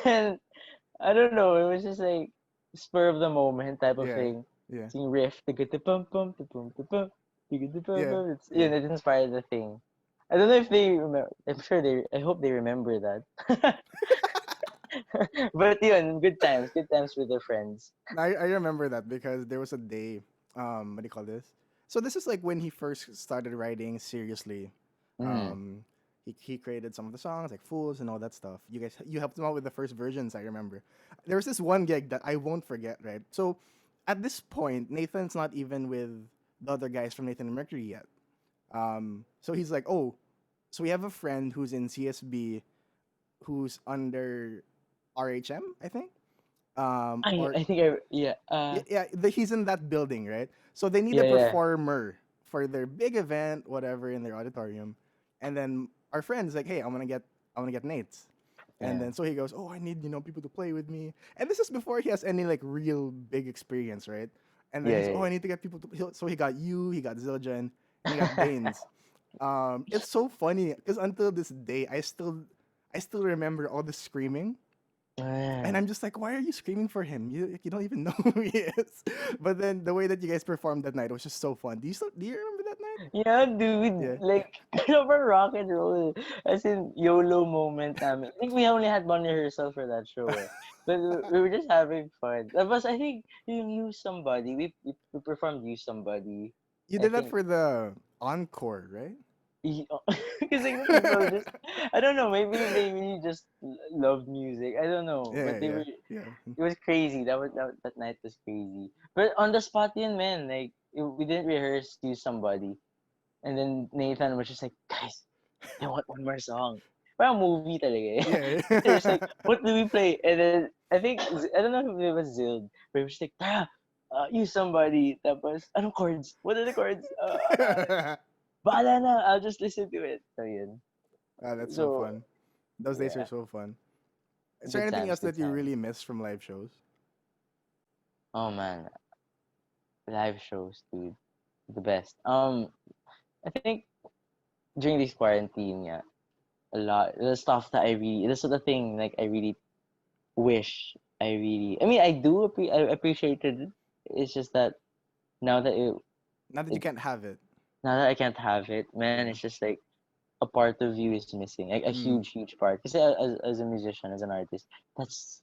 And I don't know, it was just like spur of the moment type of Yeah. thing. Yeah. Sing riff, tiga pum pum pum pum, tiga pum Yeah. pum. It's Yeah. it inspired the thing. I don't know if they remember. I'm sure they. I hope they remember that. But yun, good times with their friends. I remember that because there was a day, what do you call this? So this is like when he first started writing seriously. Mm. He created some of the songs like Fools and all that stuff. You helped him out with the first versions. I remember there was this one gig that I won't forget. Right, so at this point, Nathan's not even with the other guys from Nathan and Mercury yet. So he's like, oh, so we have a friend who's in CSB, who's under RHM, I think. Or I think I yeah yeah, he's in that building, right? So they need a yeah. performer for their big event, whatever, in their auditorium. And then our friend's like, "Hey, I want to get Nate's." And Yeah. then so he goes, "Oh, I need people to play with me." And this is before he has any like real big experience, right? And then Yeah, he's, "Oh, yeah, I need to get people to." So he got you, he got Zildjian, and he got Baines. It's so funny because until this day, I still remember all the screaming, and yeah. I'm just like, why are you screaming for him? You don't even know who he is. But then the way that you guys performed that night was just so fun. Do you remember that night? Yeah, dude. Yeah. Like, proper rock and roll. As in, YOLO moment namin. I think we only had one rehearsal for that show, eh. But we were just having fun. That was, I think, you Use Somebody. We performed Use Somebody. You I did that think, for the encore, right? because like the people just, I don't know, maybe they really just loved music. I don't know. Yeah, But they yeah, were, yeah. it was crazy. That night was crazy. But on the spot yun, man. Like, we didn't rehearse Use Somebody. And then Nathan was just like, guys, I want one more song. Parang movie talaga eh. Yeah. There's like, Yeah. what do we play? And then I think I don't know if it was Zild, but he was like, Tara, use somebody. Tapos, anong chords? What are the chords? Bahala na, I'll just listen to it. So yun. That's so So fun. Those days are yeah, so fun. Is there good anything times, else good that you times. really miss from live shows? Oh man, live shows, dude, the best. I think during this quarantine, yeah, a lot the stuff that I really this is the thing like I really wish I really. I mean, I appreciated it. It's just that now that Now that you it can't have it. now that I can't have it, man, Yeah. it's just like a part of you is missing, like a Mm. huge part. Because as a musician, as an artist, that's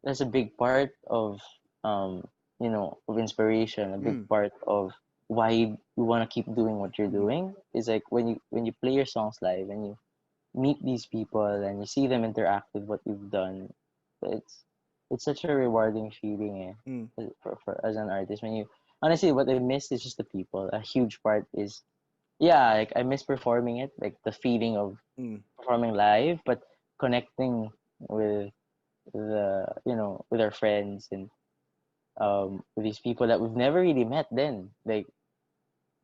that's a big part of um of inspiration, a big Mm. part of why you want to keep doing what you're Mhm. doing is like when you play your songs live and you meet these people and you see them interact with what you've done. It's such a rewarding feeling, Mm. for as an artist. When you honestly, what I miss is just the people. A huge part is, yeah, like I miss performing it, like the feeling of Mm. performing live, but connecting with with our friends and with these people that we've never really met. Then like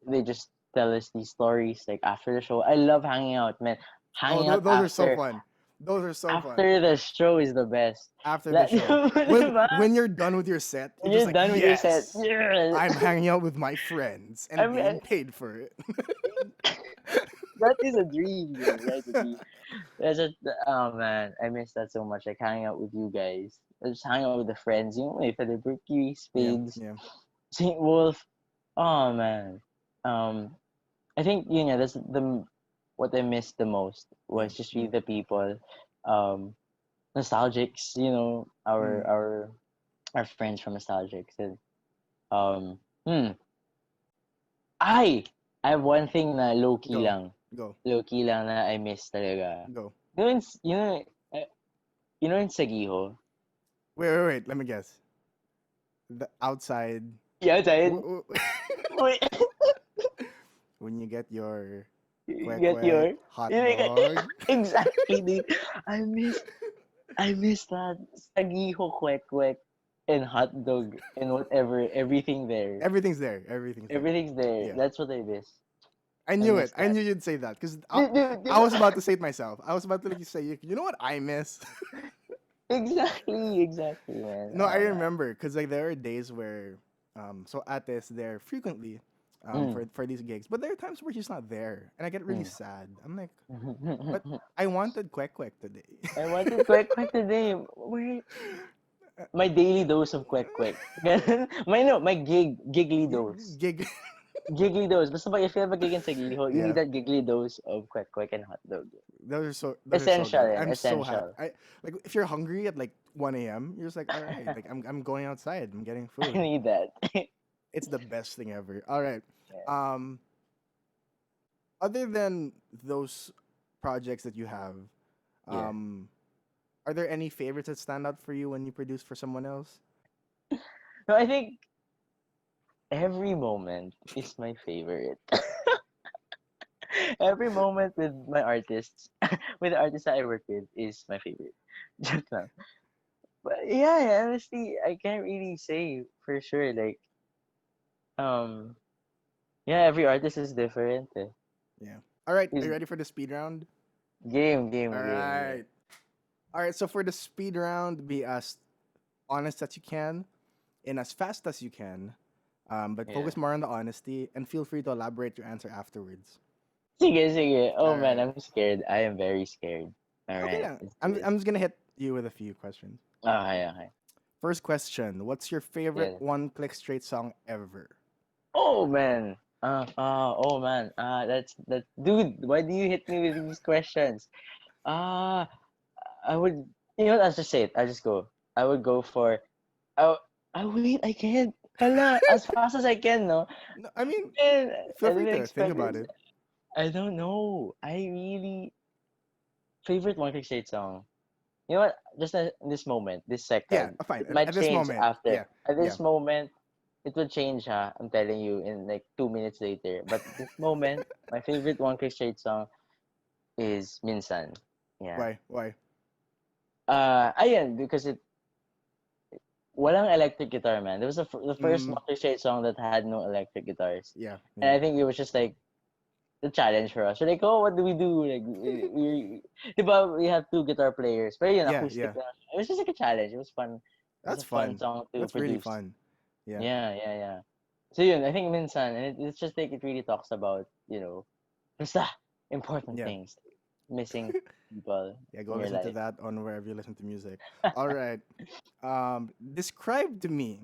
they just tell us these stories like after the show. I love hanging out, man. Oh, Hanging out those are so fun. Those are so fun. after the show is the best. After the Like, show, diba? when you're done with your set, you're When just you're like, done with your set, yes, yeah. I'm hanging out with my friends I and mean, being paid for it. that is a dream, bro. That's a dream. That's a, oh man, I miss that so much. Like hanging out with you guys, just hanging out with the friends. You know, with the Mercury, Yeah, Spades, yeah. Saint Wolf. Oh man, I think that's the what I missed the most Yeah. was just really the people, um, nostalgics. Our Mm. our friends from nostalgics and um, hmm, I I have one thing na Go, go, low key lang na I miss talaga. go. You know, uh, in Sagiho. Wait. Let me guess. The outside. Yeah, w- Zaid. w- Wait, when you get your you quack get quack your hot you know, dog. exactly, dude. I miss I miss that Sagiho kwek kwek and hot dog and whatever everything there. Everything's there. Everything's there. Everything's there. Yeah. That's what I miss. I I knew it. miss I that. knew you'd say that because Di I ba? was about to say it myself. I was about to say, you know what I miss? Exactly, man. No, I Oh man. remember because like there are days where, so Ates there frequently, Mm, for these gigs, but there are times where he's not there, and I get really mm. sad. I'm like, but I wanted Quack Quack today. I wanted kwek kwek today. Where my daily dose of kwek kwek. My no, my giggly dose. Gig, Giggly dose. Basta pag if you have a gig in Sagiho, you need yeah. that giggly dose of kwek kwek and hot dog. Those are so Essential good. yan, I'm so happy. essential. I like if you're hungry at like 1 a.m. You're just like, all right, like I'm going outside. I'm getting I food. need that. It's the best thing ever. All right. Yeah. Um, other than those projects that you have, Yeah. um, are there any favorites that stand out for you when you produce for someone else? No, I think every moment is my favorite. Every moment with my artists, with the artists that I work with, is my favorite. Joke lang. But yeah, honestly, I can't really say for sure. Like, um, yeah, every artist is different. Yeah. All right. Are Is you ready for the speed round? game, All game, game, game. right. All right. So for the speed round, be as honest as you can and as fast as you can. But Yeah. focus more on the honesty and feel free to elaborate your answer afterwards. Sige, sige. All Oh man, right. I'm scared. I am very scared. All Okay. right, Yeah. let's do I'm this. just gonna hit you with a few questions. Okay, okay. First question: what's your favorite Yeah. one-click straight song ever? Oh man. Oh man. That dude, why do you hit me with these questions? Uh I would I'll just say it. I'll just go. I would go for oh wait, I can't. Hala, as fast as I can, no? No, I mean, Man, feel I free didn't to think expect about this. it. I don't know. I really favorite One Click Shade song. You know what? Just in this moment, this Yeah, second, fine. it might At this change moment, after. yeah, At yeah. this moment, it will change, ha. I'm telling you, in like 2 minutes later. But this moment, my favorite One Click Shade song is Minsan. Yeah. Why? Why? Ayan, because walang electric guitar, man. There was the first Mm, One Click Shade song that had no electric guitars. yeah, And yeah, I think it was just like the challenge for us. We're like, oh, what do we do? Like, diba, we have two guitar players, but yun, yeah, acoustic yeah. lang. It was just like a challenge. It was fun. It was That's a fun fun. song to That's really produce. fun. Yeah, Yeah, yeah, yeah. So yun, I think minsan, and it's just like it really talks about, basta, important yeah, things, missing people yeah. Go in your listen to life. that on wherever you listen to music. All right. Describe to me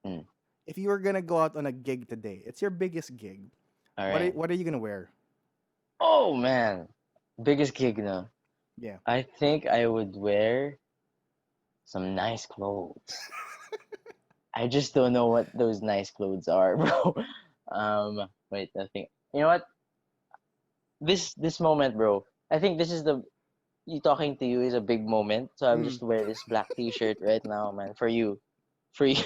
Mm. if you were gonna go out on a gig today. It's your biggest gig. All What are, right. what are you gonna wear? Oh man, biggest gig na. Yeah. I think I would wear some nice clothes. I just don't know what those nice clothes are, bro. Wait, I think you know what? This moment, bro. I think this is the you talking to you is a big moment. So I'm Mm. just wear this black T-shirt right now, man, for you, for you.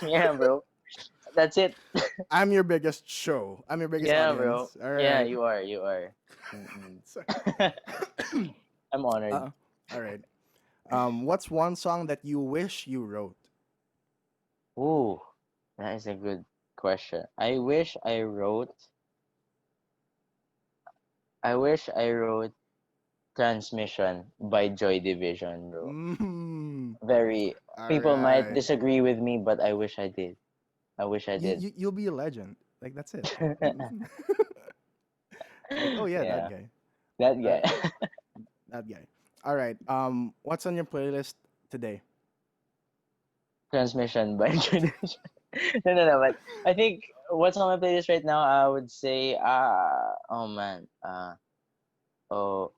Yeah, bro. That's it. I'm your biggest show. I'm your biggest Yeah, bro. audience. All Yeah, right. you are. You are. Mm-mm. So, I'm honored. all right. What's one song that you wish you wrote? Ooh, that is a good question. I wish I wrote Transmission by Joy Division, bro. Mm, Very all people might right. disagree with me, but I wish I did. I wish I You, did. you you'll be a legend. Like that's it. Like oh yeah, that Yeah, guy. that All right, guy. that guy. All right. What's on your playlist today? Transmission by Joy Division. No, no, no. But I think what's on my playlist right now, I would say, oh man, oh,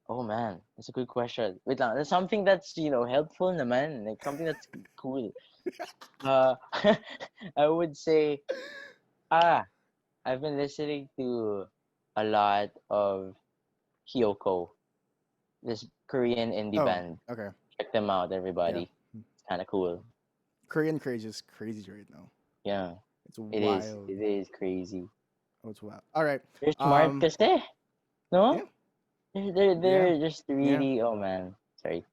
oh man, that's a good question. Wait lang, there's something that's helpful, naman, like something that's cool. Uh, I would say, ah, I've been listening to a lot of Hyoko, this Korean indie Oh, band. okay. Check them out, Yeah. everybody. It's kind of cool. Korean craze is crazy right now. Yeah, It's it is. wild. It is crazy. Oh, it's wild. All right. They're smart Um. kasi, no? Yeah. Yeah. They're just Yeah. really. Oh man, sorry.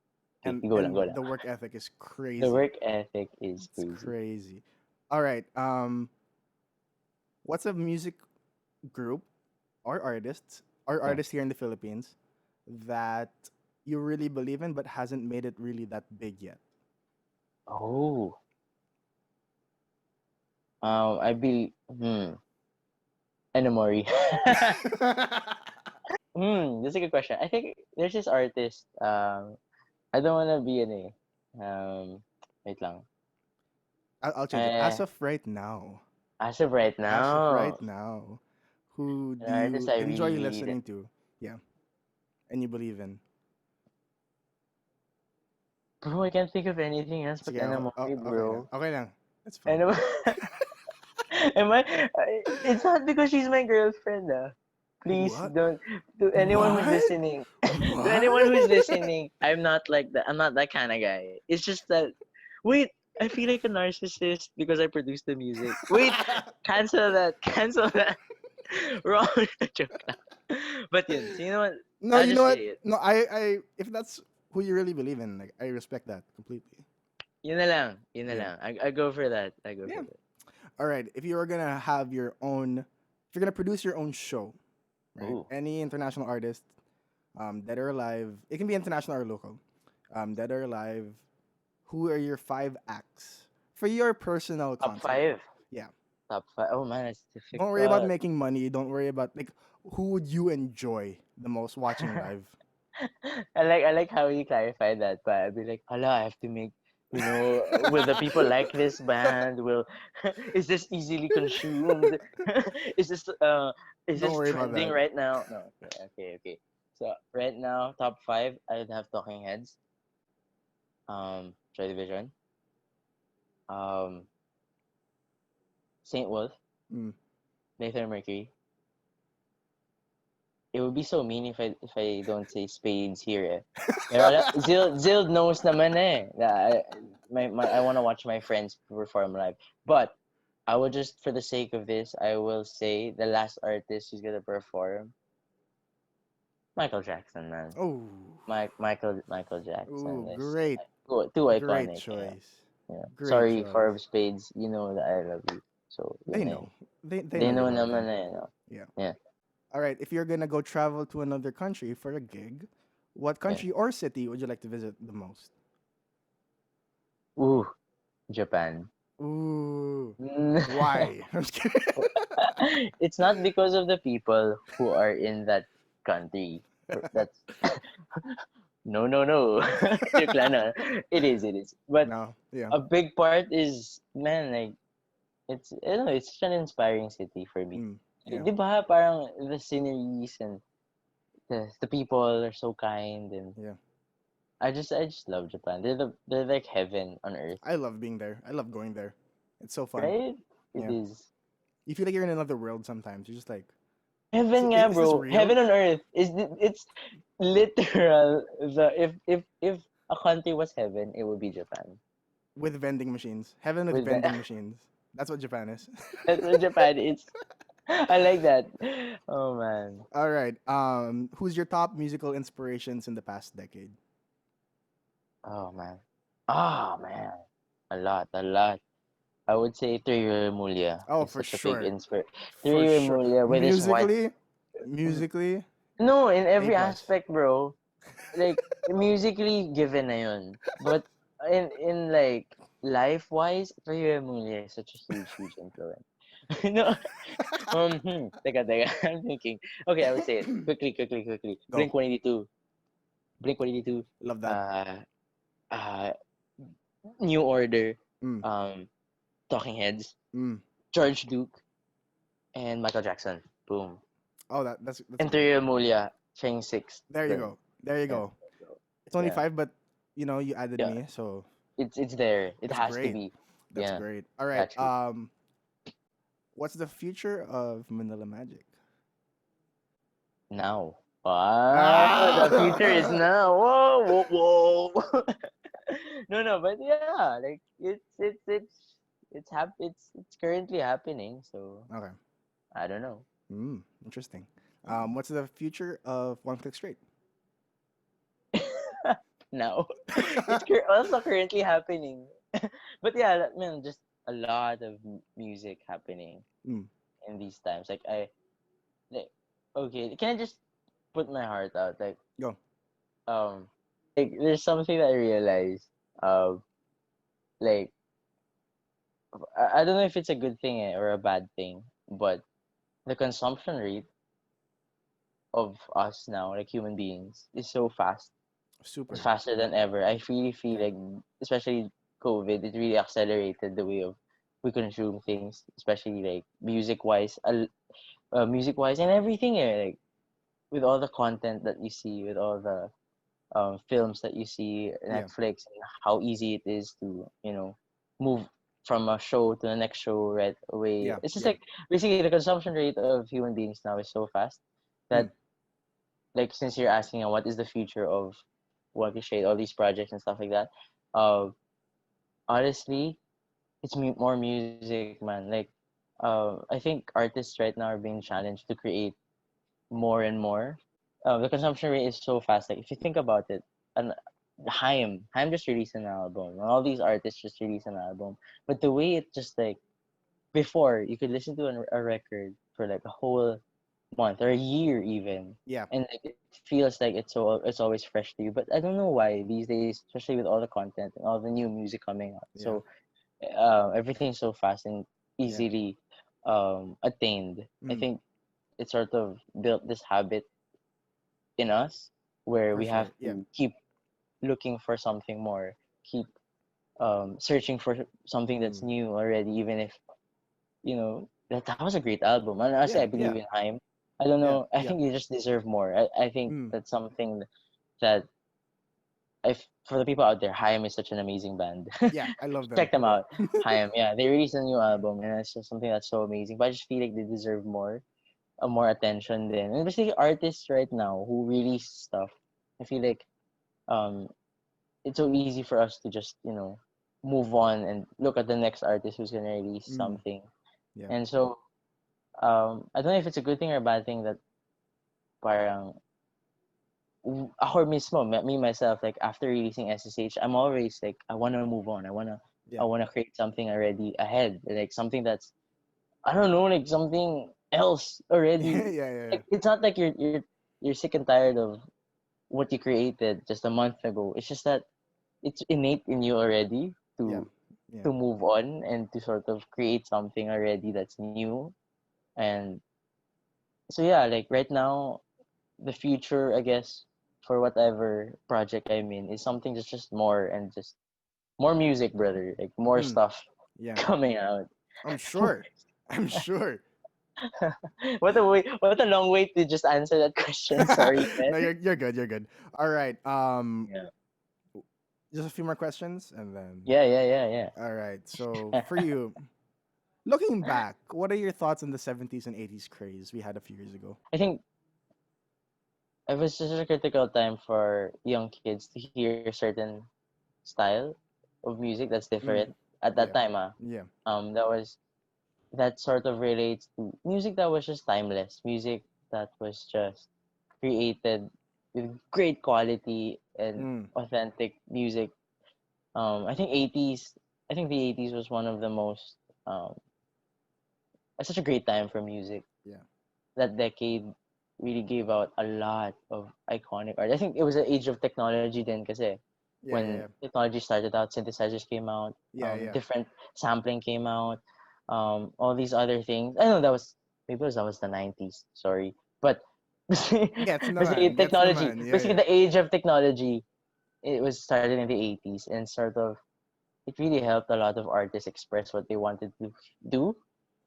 Okay, And go lang, and go lang. the work ethic is The crazy. work ethic is It's crazy. crazy. All right. What's a music group or Yeah. artist here in the Philippines that you really believe in but hasn't made it really that big yet? Oh, I be Enamori. That's a good question. I think there's this artist. I don't wanna be any. Wait lang. I'll change it. Uh, As of right As of right now, now, who an do artist you I enjoy really listening to? Yeah, and you believe in? bro, I can't think of anything else but Sige, okay, Enamori, okay lang. bro. Okay lang. That's fine. Enam Am it's not because she's my girlfriend, ah. Please What? don't. To anyone who's What? listening, to anyone who's What? listening, I'm not like that. I'm not that kind of guy. It's just that. Wait, I feel like a narcissist because I produce the music. Wait, cancel that. Cancel that. Wrong. Joke lang. But yun, so you know what? No, I'll you know just what? say it. No, if that's who you really believe in, like, I respect that completely. Yun na lang. Yun na Yeah. lang. I go for that. I go for Yeah. that. All right. If you were gonna have your own, if you're gonna produce your own show, right? Ooh. Any international artist, dead or alive, it can be international or local, dead or alive. Who are your five acts for your personal Top concert? five. Yeah. Top five. Oh man, it's Don't worry about difficult. making money. Don't worry about like who would you enjoy the most watching live. I like how you clarified that, but I'd be like, hala, I have to make will the people like this band? Will is this easily consumed? is this uh is Don't this worry about trending that. right now? No, okay. So right now, top five, I'd have Talking Heads, Joy Division, um, Saint Wolf, Mm. Nathan Mercury. It would be so mean if I don't say Spades here. Eh. Pero Zil knows naman eh. I want to watch my friends perform live. But I will just for the sake of this, I will say the last artist who's gonna perform, Michael Jackson, man. Oh, Michael Jackson ooh, is great, too great iconic. Yeah, choice. yeah. Great Sorry, choice. Four of Spades. You know that I love you. So They yun na know. yun. They They know you know love naman them. na yun. No? Yeah. Yeah, All right. If you're gonna go travel to another country for a gig, what yeah. country or city would you like to visit the most? Ooh, Japan. Ooh, why? I'm just kidding. It's not because of the people who are in that country. That's no. Joke lang, no. It is. But No. Yeah. a big part is, man, like it's such an inspiring city for me. Mm, yeah. Di ba, parang the sceneries and the people are so kind and Yeah. I just love Japan. They're like heaven on earth. I love being there. I love going there. It's so fun. right? It Yeah. is. You feel like you're in another world sometimes. You're just like, Heaven nga, is this bro. real? Heaven on earth. It's literal. If a country was heaven, it would be Japan. With vending machines. Heaven with With the, vending machines. That's what Japan is. that's what Japan is. I like that. Oh man. All right. Who's your top musical inspirations in the past decade? Oh man. Oh man. A lot. I would say Trey Remulla Oh, is for such a big sure. inspiration. For Trey sure. Remulla with his white. Musically, No, in A every plus. aspect, bro. Like musically given na yun. But in like life wise, Trey Remulla is such a huge influence. No, teka. I'm thinking. Okay, I would say it quickly. Go. Blink 182. Love that. Uh, uh, New Order. Mm, Um, Talking Heads. mm. George Duke and Michael Jackson. Boom. Oh, that's And great. Trey Remulla, Chang Six. There you Then go. There you yeah, go. It's only yeah, five, but you added yeah. me, so It's there. It that's has to great. be. That's Yeah, great. All right. actually. What's the future of Manila Magic? Now. Ah, the future is Ah! now. Whoa. No, but yeah, like it's currently happening. So Okay. I don't know. Interesting. What's the future of One Click Straight? Now, also currently happening. But yeah, man, just a lot of music happening Mm, in these times. Like, okay, can I just put my heart out? go. Um, there's something that I realized. Um, like, I don't know if it's a good thing or a bad thing, but the consumption rate of us now, like human beings, is so fast. It's Super. faster than ever. I really feel Yeah. like, especially COVID, it really accelerated the way of we consume things, especially like music wise, and everything. Like with all the content that you see, with all the films that you see, Yeah. Netflix, and how easy it is to move from a show to the next show right away. Yeah. It's just Yeah. like basically the consumption rate of human beings now is so fast Mm, that, like, since you're asking what is the future of what we shade, all these projects and stuff like that, uh, honestly, it's more music, man. Like, I think artists right now are being challenged to create more and more. The consumption rate is so fast. Like, if you think about it, and Haim just released an album. All these artists just released an album, but the way it just like before, you could listen to a record for like a whole month or a year even, yeah. and like it feels like it's always fresh to you. But I don't know why these days, especially with all the content and all the new music coming out, Yeah. so everything's so fast and Yeah. easily attained. I Mm, think it sort of built this habit in us where for we have sure. Yeah. to keep looking for something more, keep searching for something that's Mm, new already, even if that was a great album. And honestly, yeah. I believe Yeah. in Haim. I don't Yeah. know. I Yeah. think you just deserve more. I think Mm, that's something that if for the people out there, Haim is such an amazing band. yeah. I love them. Check them out. Haim, yeah, they released a new album, and it's just something that's so amazing. But I just feel like they deserve more attention than, and especially artists right now who release stuff. I feel like um, it's so easy for us to just move on and look at the next artist who's gonna release Mm, something. yeah. And so I don't know if it's a good thing or a bad thing that parang ako mismo, me myself, like after releasing SSH, I'm always like I wanna move on. I Yeah. wanna create something already ahead, like something that's I don't know, like something else Yeah. already. Yeah. Yeah. Like it's not like you're sick and tired of what you created just a month ago. It's just that it's innate in you already Yeah. Yeah. to move on and to sort of create something already that's new. And so yeah, like right now, the future, I guess, for whatever project I'm in is something that's just more and just more music, brother. Like more Mm, stuff yeah. coming out. I'm sure. I'm sure. What a long way to just answer that question. Sorry, No, man. you're good. You're good. All right. Yeah. Just a few more questions, and then Yeah. all right. So for you. Looking back, what are your thoughts on the 70s and 80s craze we had a few years ago? I think it was just a critical time for young kids to hear certain style of music that's different Mm, at that yeah, time. yeah. That sort of relates to music that was just timeless, music that was just created with great quality and Mm, authentic music. I think 80s. I think the 80s was one of the most um, such a great time for music. yeah, That decade really gave out a lot of iconic art. I think it was an age of technology then, kasi yeah, when yeah, technology started out, synthesizers came out, yeah, yeah. different sampling came out, all these other things. I know that was that was the 90s. Sorry, but Gets basically naman, gets technology, naman. Yeah, basically yeah. the age of technology, it was started in the 80s and sort of it really helped a lot of artists express what they wanted to do.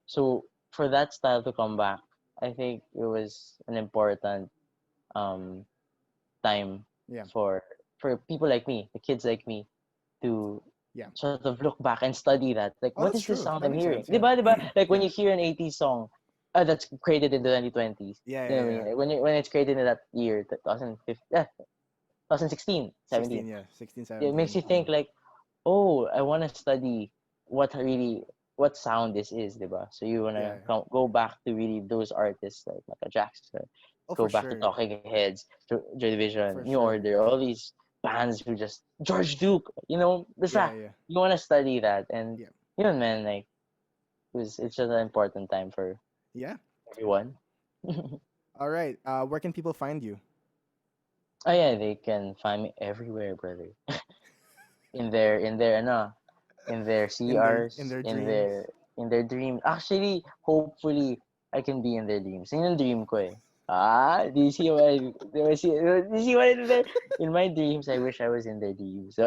So for that style to come back, I think it was an important um, time Yeah, for people like me, the kids like me, to yeah. sort of look back and study that. Like, Oh, what that's is this true. sound That I'm makes hearing? sense. Yeah, Diba, diba? Like when yeah, you hear an 80s song that's created in the 2020s, yeah, you yeah, know what I yeah. mean? Like, when it's created in that year, 2015, 2016, 17, 16, yeah, 16, it makes 17. you think like, oh, I want to study what really what sound this is, diba? So you Yeah, wanna yeah. go back to really those artists like Michael Jackson, Oh, go for back to sure, Talking Heads, Joy Division, for New sure. Order, all these bands who just George Duke, you know, Yeah, basta yeah, you wanna study that, and yeah, you know, man, like it's just an important time for yeah. everyone. Oh All right. Where can people find you? yeah, they can find me everywhere, brother. In their In CRs, their dreams. in their dreams. Actually, hopefully, I can be in their dreams. Yun yung dream ko eh. Ah, do you see what do you see what I did there? In my dreams, I wish I was in their dreams. So,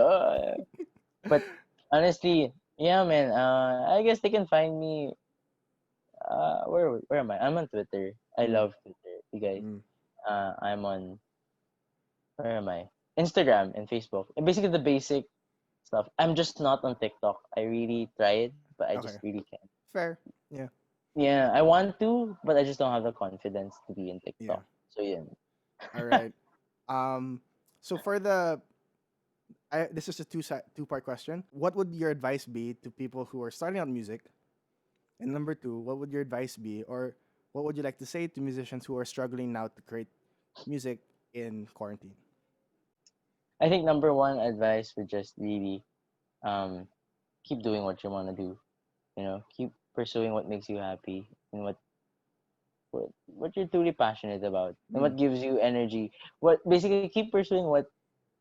but honestly, yeah, man. I guess they can find me. Where am I? I'm on Twitter. I Mm, love Twitter, you guys. mm. I'm on where am I? Instagram and Facebook. And basically the basic stuff. I'm just not on TikTok. I really tried, but I just Okay. really can't. Fair. Yeah, Yeah, I want to, but I just don't have the confidence to be in yeah. TikTok. So yeah. All right. Um, so for the this is a two-part question. What would your advice be to people who are starting out music? And number two, what would your advice be, or what would you like to say to musicians who are struggling now to create music in quarantine? I think number one advice would just really um keep doing what you want to do. You know, keep pursuing what makes you happy and what you're truly passionate about and Mm, what gives you energy. What basically keep pursuing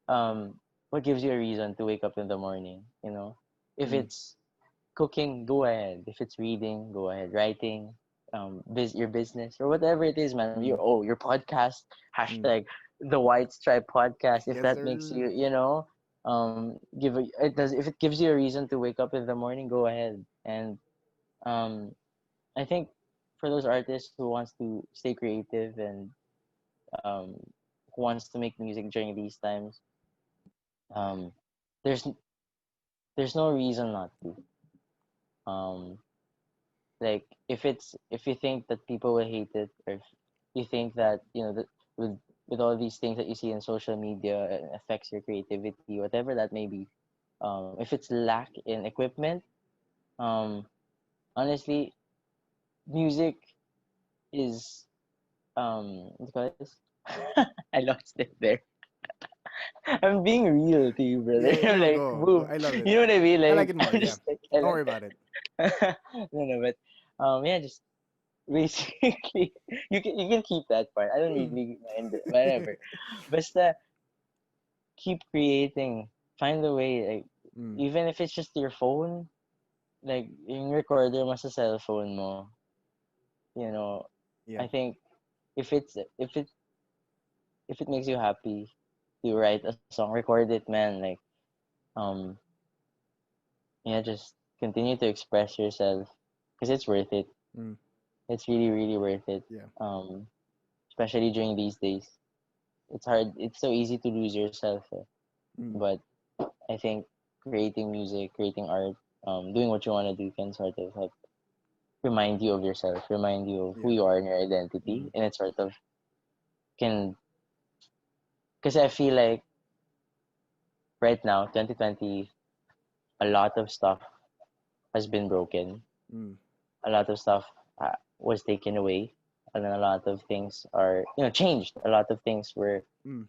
um what gives you a reason to wake up in the morning, you know? If mm, it's cooking, go ahead. If it's reading, go ahead. Writing, your business or whatever it is, man. mm, Your podcast mm. hashtag the White Stripe podcast. If Yes, that makes sir. you, you know, it does. If it gives you a reason to wake up in the morning, go ahead. And um, I think for those artists who wants to stay creative and um, who wants to make music during these times, um, there's there's no reason not to. Um, like if you think that people will hate it, or if you think that that with all these things that you see in social media it affects your creativity, whatever that may be, if it's lack in equipment, um honestly, music is what do you call this? I lost it there. I'm being real to you, brother. Yeah, I'm go, like, go, go. boom, I love it. you know what I mean? I like Like it more. I'm Yeah. just like Don't worry about it. no, no, but yeah, just basically, you can keep that part. I don't Mm. really mind it. Whatever. Basta keep creating. Find a way. Like Mm. even if it's just your phone, like yung recorder mo sa cellphone mo, you know, Yeah. I think if it's if it makes you happy to write a song, record it, man. Like um yeah, just continue to express yourself because it's worth it. Mm. It's really really worth it. Yeah. Um, especially during these days. It's hard. It's so easy to lose yourself. Mm. But I think creating music, creating art, doing what you want to do can sort of help. remind you of yourself, remind you of who you are and your identity, and it sort of can. Because I feel like right now, 2020, a lot of stuff has been broken. Mm. A lot of stuff was taken away, and then a lot of things are changed. A lot of things were Mm.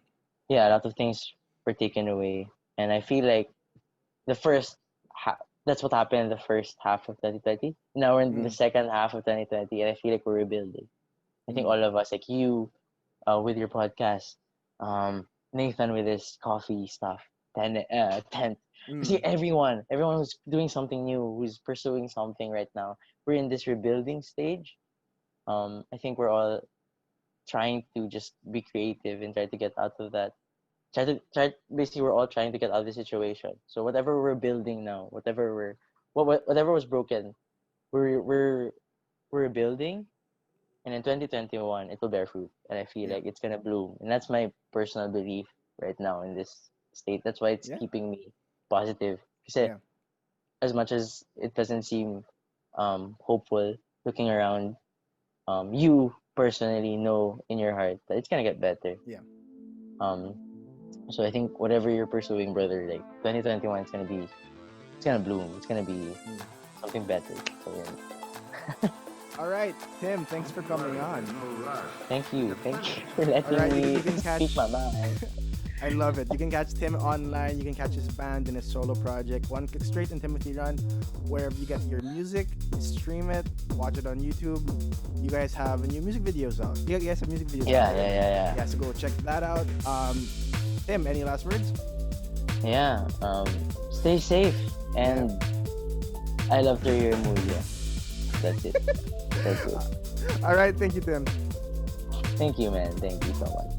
a lot of things were taken away, and I feel like the first that's what happened in the first half of 2020. Now we're in the second half of 2020, and I feel like we're rebuilding. I think all of us, like you, with your podcast, Nathan with his coffee stuff, tent. See, everyone who's doing something new, who's pursuing something right now. We're in this rebuilding stage. I think we're all trying to just be creative and try to get out of that. Basically, we're all trying to get out of the situation. So whatever we're building now, whatever was broken, we're rebuilding, and in 2021 it will bear fruit, and I feel like it's gonna bloom, and that's my personal belief right now in this state. That's why it's keeping me positive. Because as much as it doesn't seem hopeful, looking around, you personally know in your heart that it's gonna get better. So I think whatever you're pursuing, brother, like 2021, it's gonna bloom. It's gonna be something better. So yeah. All right, Tim, thanks for coming on. Thank you for letting me speak my mind. I love it. You can catch Tim online. You can catch his band and his solo project, One Click Straight and Timothy Run, wherever you get your music. Stream it, watch it on YouTube. You guys have new music videos out. You guys have music videos out. Yeah, so go check that out. Tim, any last words? Yeah. Stay safe, and I love Trey Remulla. That's it. That's it. All right, thank you, Tim. Thank you, man. Thank you so much.